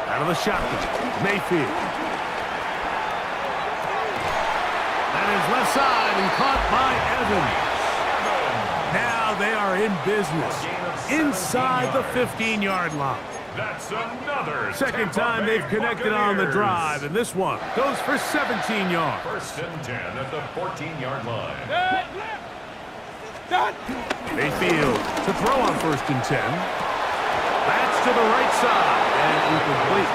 Out of the shotgun, Mayfield. That is left side and caught by Evans. Now they are in business inside the 15-yard line. That's another Second time they've connected on the drive, and this one goes for 17 yards. First and 10 at the 14-yard line. Done. Mayfield to throw on first and 10. That's to the right side and incomplete.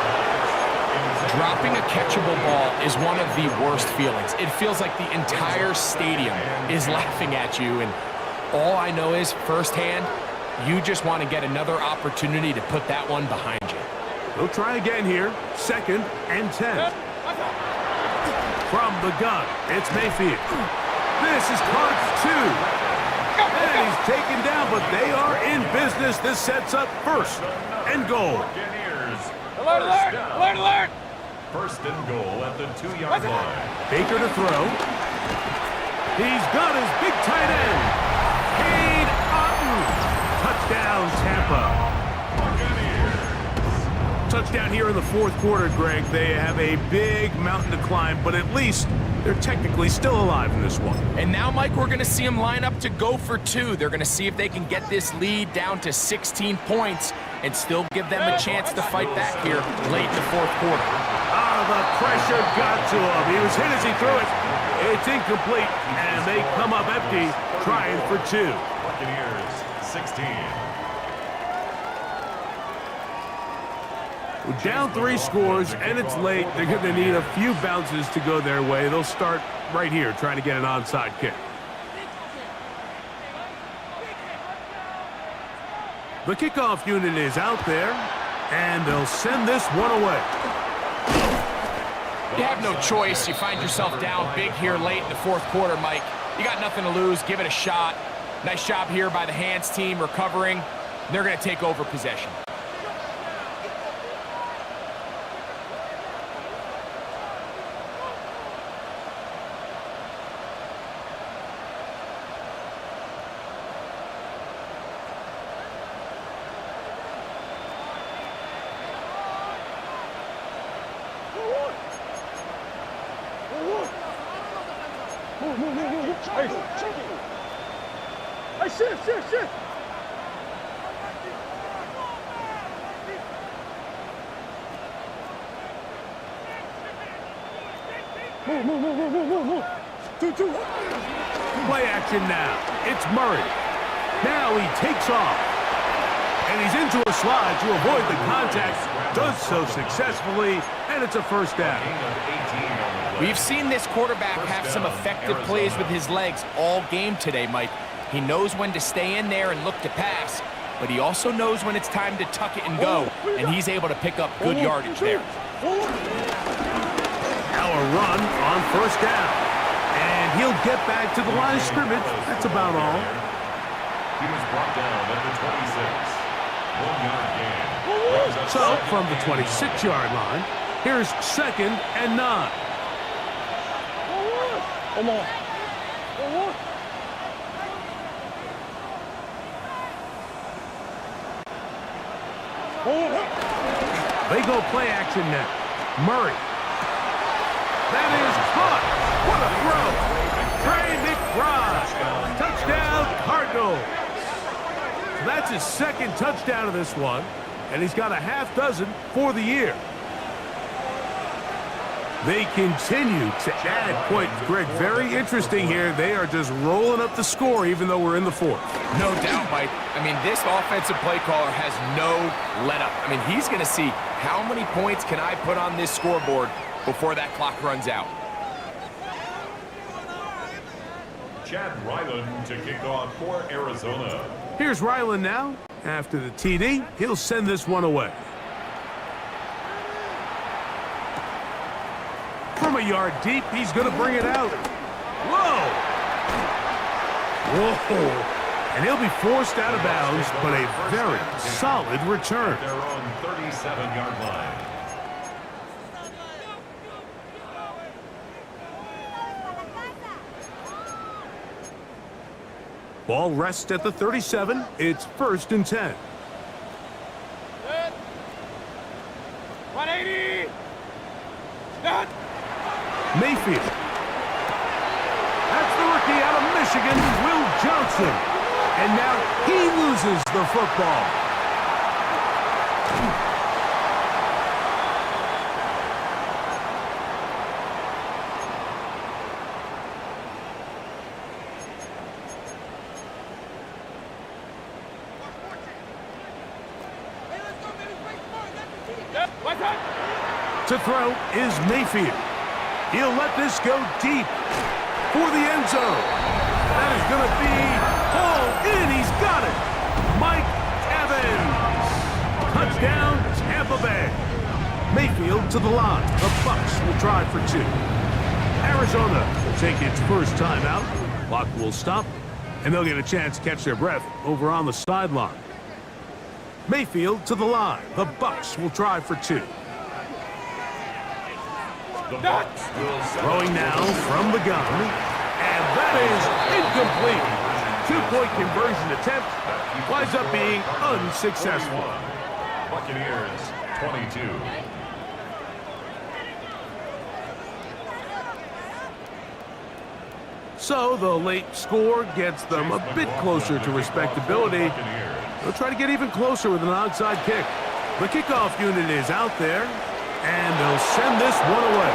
Dropping a catchable ball is one of the worst feelings. It feels like the entire stadium is laughing at you, and all I know is firsthand, you just want to get another opportunity to put that one behind you. They'll try again here. Second and 10. From the gun, it's Mayfield. This is caught 2. And he's taken down, but they are in business. This sets up first and goal. Alert, alert, alert, alert. First and goal at the 2-yard line. Baker to throw. He's got his big tight end. Cade Otton. Touchdown, Tampa. Touchdown here in the fourth quarter, Greg. They have a big mountain to climb, but at least they're technically still alive in this one. And now, Mike, we're going to see them line up to go for 2. They're going to see if they can get this lead down to 16 points and still give them a chance to fight back here late in the fourth quarter. The pressure got to him. He was hit as he threw it. It's incomplete, and they come up empty, trying for 2. Buccaneers, 16. Down 3 scores, and it's late. They're going to need a few bounces to go their way. They'll start right here, trying to get an onside kick. The kickoff unit is out there, and they'll send this one away. You have no choice. You find yourself down big here late in the fourth quarter, Mike. You got nothing to lose. Give it a shot. Nice job here by the hands team recovering. They're going to take over possession. Hey, shift. Move. 2. Play action now. It's Murray. Now he takes off. And he's into a slide to avoid the contact. Does so successfully, and it's a first down. We've seen this quarterback have some effective plays with his legs all game today, Mike. He knows when to stay in there and look to pass, but he also knows when it's time to tuck it and go, and he's able to pick up good yardage there. Now a run on first down. And he'll get back to the line of scrimmage. That's about all. He was brought down at the 26. 1 yard gain. So, from the 26-yard line, here's second and 9. Come on. They go play action now. Murray. That is caught. What a throw. Trey McBride. Touchdown, Cardinals. So that's his second touchdown of this one, and he's got a half dozen for the year. They continue to add points. Greg, very interesting here. They are just rolling up the score even though we're in the fourth. No doubt, Mike. I mean, this offensive play caller has no let-up. I mean, he's going to see how many points can I put on this scoreboard before that clock runs out. Chad Ryland to kick off for Arizona. Here's Ryland now. After the TD, he'll send this one away. From a yard deep, he's going to bring it out. Whoa! Whoa! And he'll be forced out of bounds, but a very solid return. Their own 37-yard line. Ball rests at the 37. It's 1st and 10. Good. 180. Done. Mayfield. That's the rookie out of Michigan, Will Johnson. And now he loses the football. To throw is Mayfield. He'll let this go deep for the end zone. That is going to be hauled in. He's got it. Mike Evans. Touchdown, Tampa Bay. Mayfield to the line. The Bucs will try for 2. Arizona will take its first timeout. Clock will stop, and they'll get a chance to catch their breath over on the sideline. Mayfield to the line. The Bucs will try for 2. Throwing now from the gun. And that is incomplete. 2-point conversion attempt winds up being unsuccessful. Buccaneers 22. So the late score gets them a bit closer to respectability. They'll try to get even closer with an onside kick. The kickoff unit is out there, and they'll send this one away.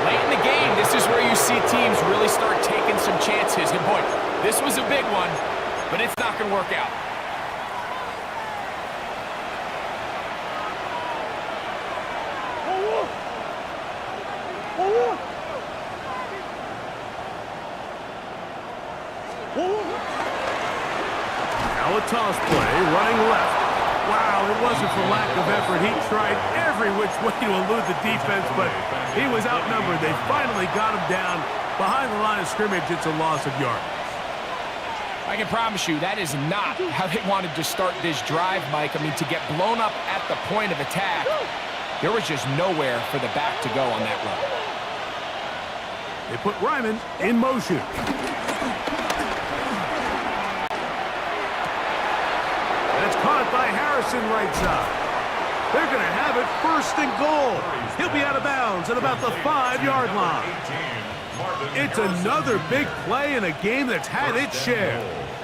Late in the game, this is where you see teams really start taking some chances. And boy, this was a big one, but it's not going to work out. Now a toss play, running left. Wow, it wasn't for lack of effort. He tried every which way to elude the defense, but he was outnumbered. They finally got him down behind the line of scrimmage. It's a loss of yards. I can promise you that is not how they wanted to start this drive, Mike. I mean, to get blown up at the point of attack, there was just nowhere for the back to go on that run. They put Ryman in motion. That's caught by Harrison right side. They're going to have it 1st and goal. He'll be out of bounds at about the 5-yard line. It's another big play in a game that's had its share.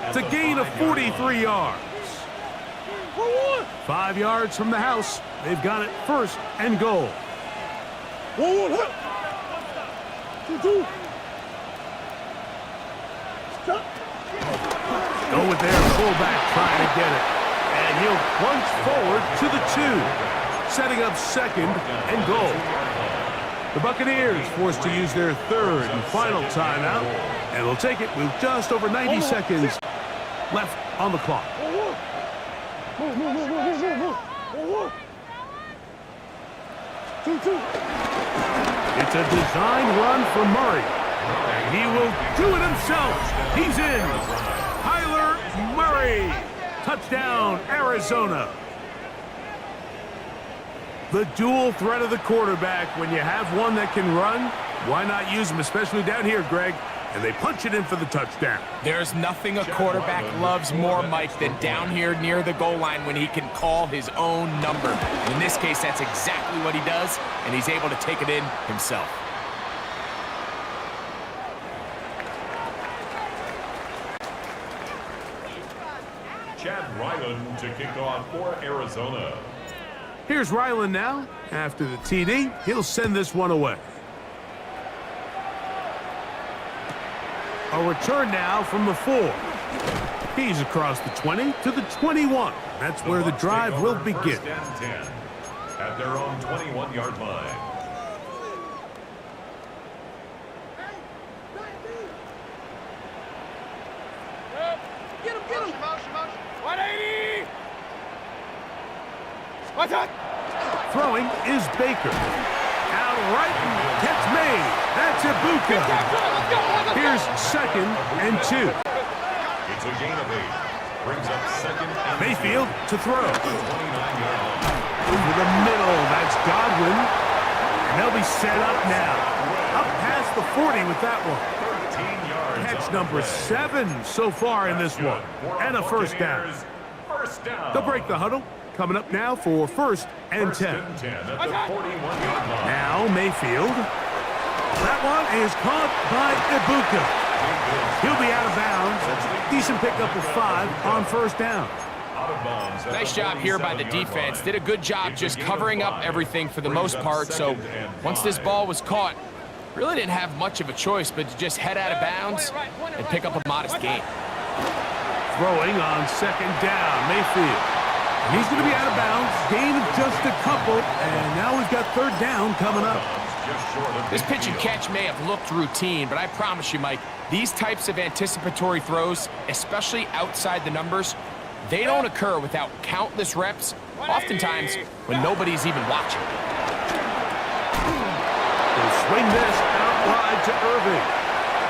It's a gain of 43 yards. 5 yards from the house. They've got it 1st and goal. Go with their fullback trying to get it. And he'll plunge forward to the 2, setting up 2nd and goal. The Buccaneers forced to use their 3rd and final timeout, and they'll take it with just over 90 seconds left on the clock. It's a design run for Murray. And he will do it himself. He's in. Kyler Murray. Touchdown, Arizona. The dual threat of the quarterback. When you have one that can run, why not use him, especially down here, Greg? And they punch it in for the touchdown. There's nothing a quarterback loves more, Mike, than down here near the goal line when he can call his own number. In this case, that's exactly what he does, and he's able to take it in himself. Chad Ryland to kick off for Arizona. Here's Ryland now. After the TD, he'll send this one away. A return now from the 4. He's across the 20 to the 21. That's where the drive will begin. First and 10 at their own 21-yard line. Get him. Motion. 180. What's that? Throwing is Baker. Out right and gets made. That's Ibuka. Here's 2nd and 2. It's a gain of 8. Brings up 2nd and Mayfield to throw. 29-yard line. Over the middle, that's Godwin. And they'll be set up now. Up past the 40 with that one. 13 yards. Catch on number the play. 7 so far in this one. And a first down. First down. They'll break the huddle. Coming up now for 1st and 10. First and 10 at the 41-yard line. Now Mayfield. That one is caught by Ibuka. He'll be out of bounds. Decent pickup of 5 on first down. Out of bounds at Nice the job here by the 47-yard defense. line. Did a good job It's a just gain of covering up 5. everything for the Brings most up part. So 2nd and once this 5. ball was caught, really didn't have much of a choice but to just head out of bounds and pick up a modest gain. Throwing on 2nd down, Mayfield. He's going to be out of bounds. Gain of just a couple. And now we've got 3rd down coming up. Just short of This pitch and midfield. catch may have looked routine, but I promise you, Mike, these types of anticipatory throws, especially outside the numbers, they don't occur without countless reps, oftentimes when nobody's even watching. They'll swing this out wide to Irving.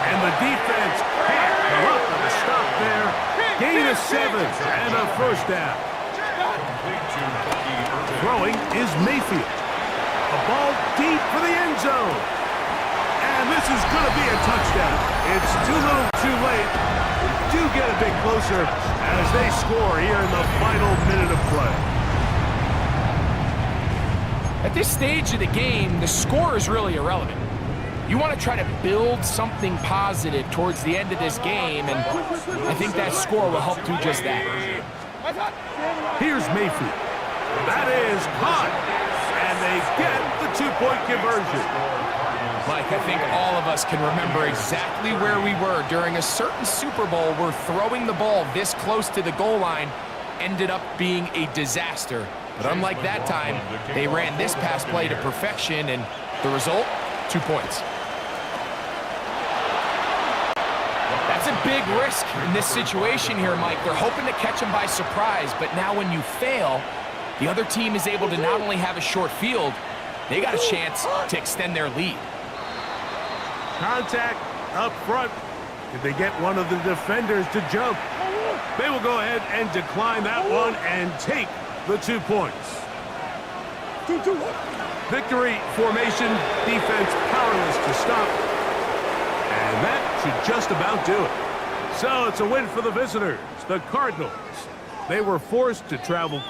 And the defense can't come up with a stop there. Gain of 7 and a first down. Complete to Bucky Irving. Throwing is Mayfield. A ball deep for the end zone. And this is going to be a touchdown. It's too little too late. Do get a bit closer as they score here in the final minute of play. At this stage of the game, the score is really irrelevant. You want to try to build something positive towards the end of this game, and I think that score will help do just that. Here's Mayfield. That is caught. And they get the 2-point conversion. Mike, I think all of us can remember exactly where we were during a certain Super Bowl where throwing the ball this close to the goal line ended up being a disaster. But unlike that time, they ran this pass play to perfection, and the result, 2 points. That's a big risk in this situation here, Mike. They're hoping to catch him by surprise, but now when you fail, the other team is able to not only have a short field, they got a chance to extend their lead. Contact up front. Did they get one of the defenders to jump? They will go ahead and decline that one and take the 2 points. Victory formation, defense powerless to stop. And that should just about do it. So it's a win for the visitors, the Cardinals. They were forced to travel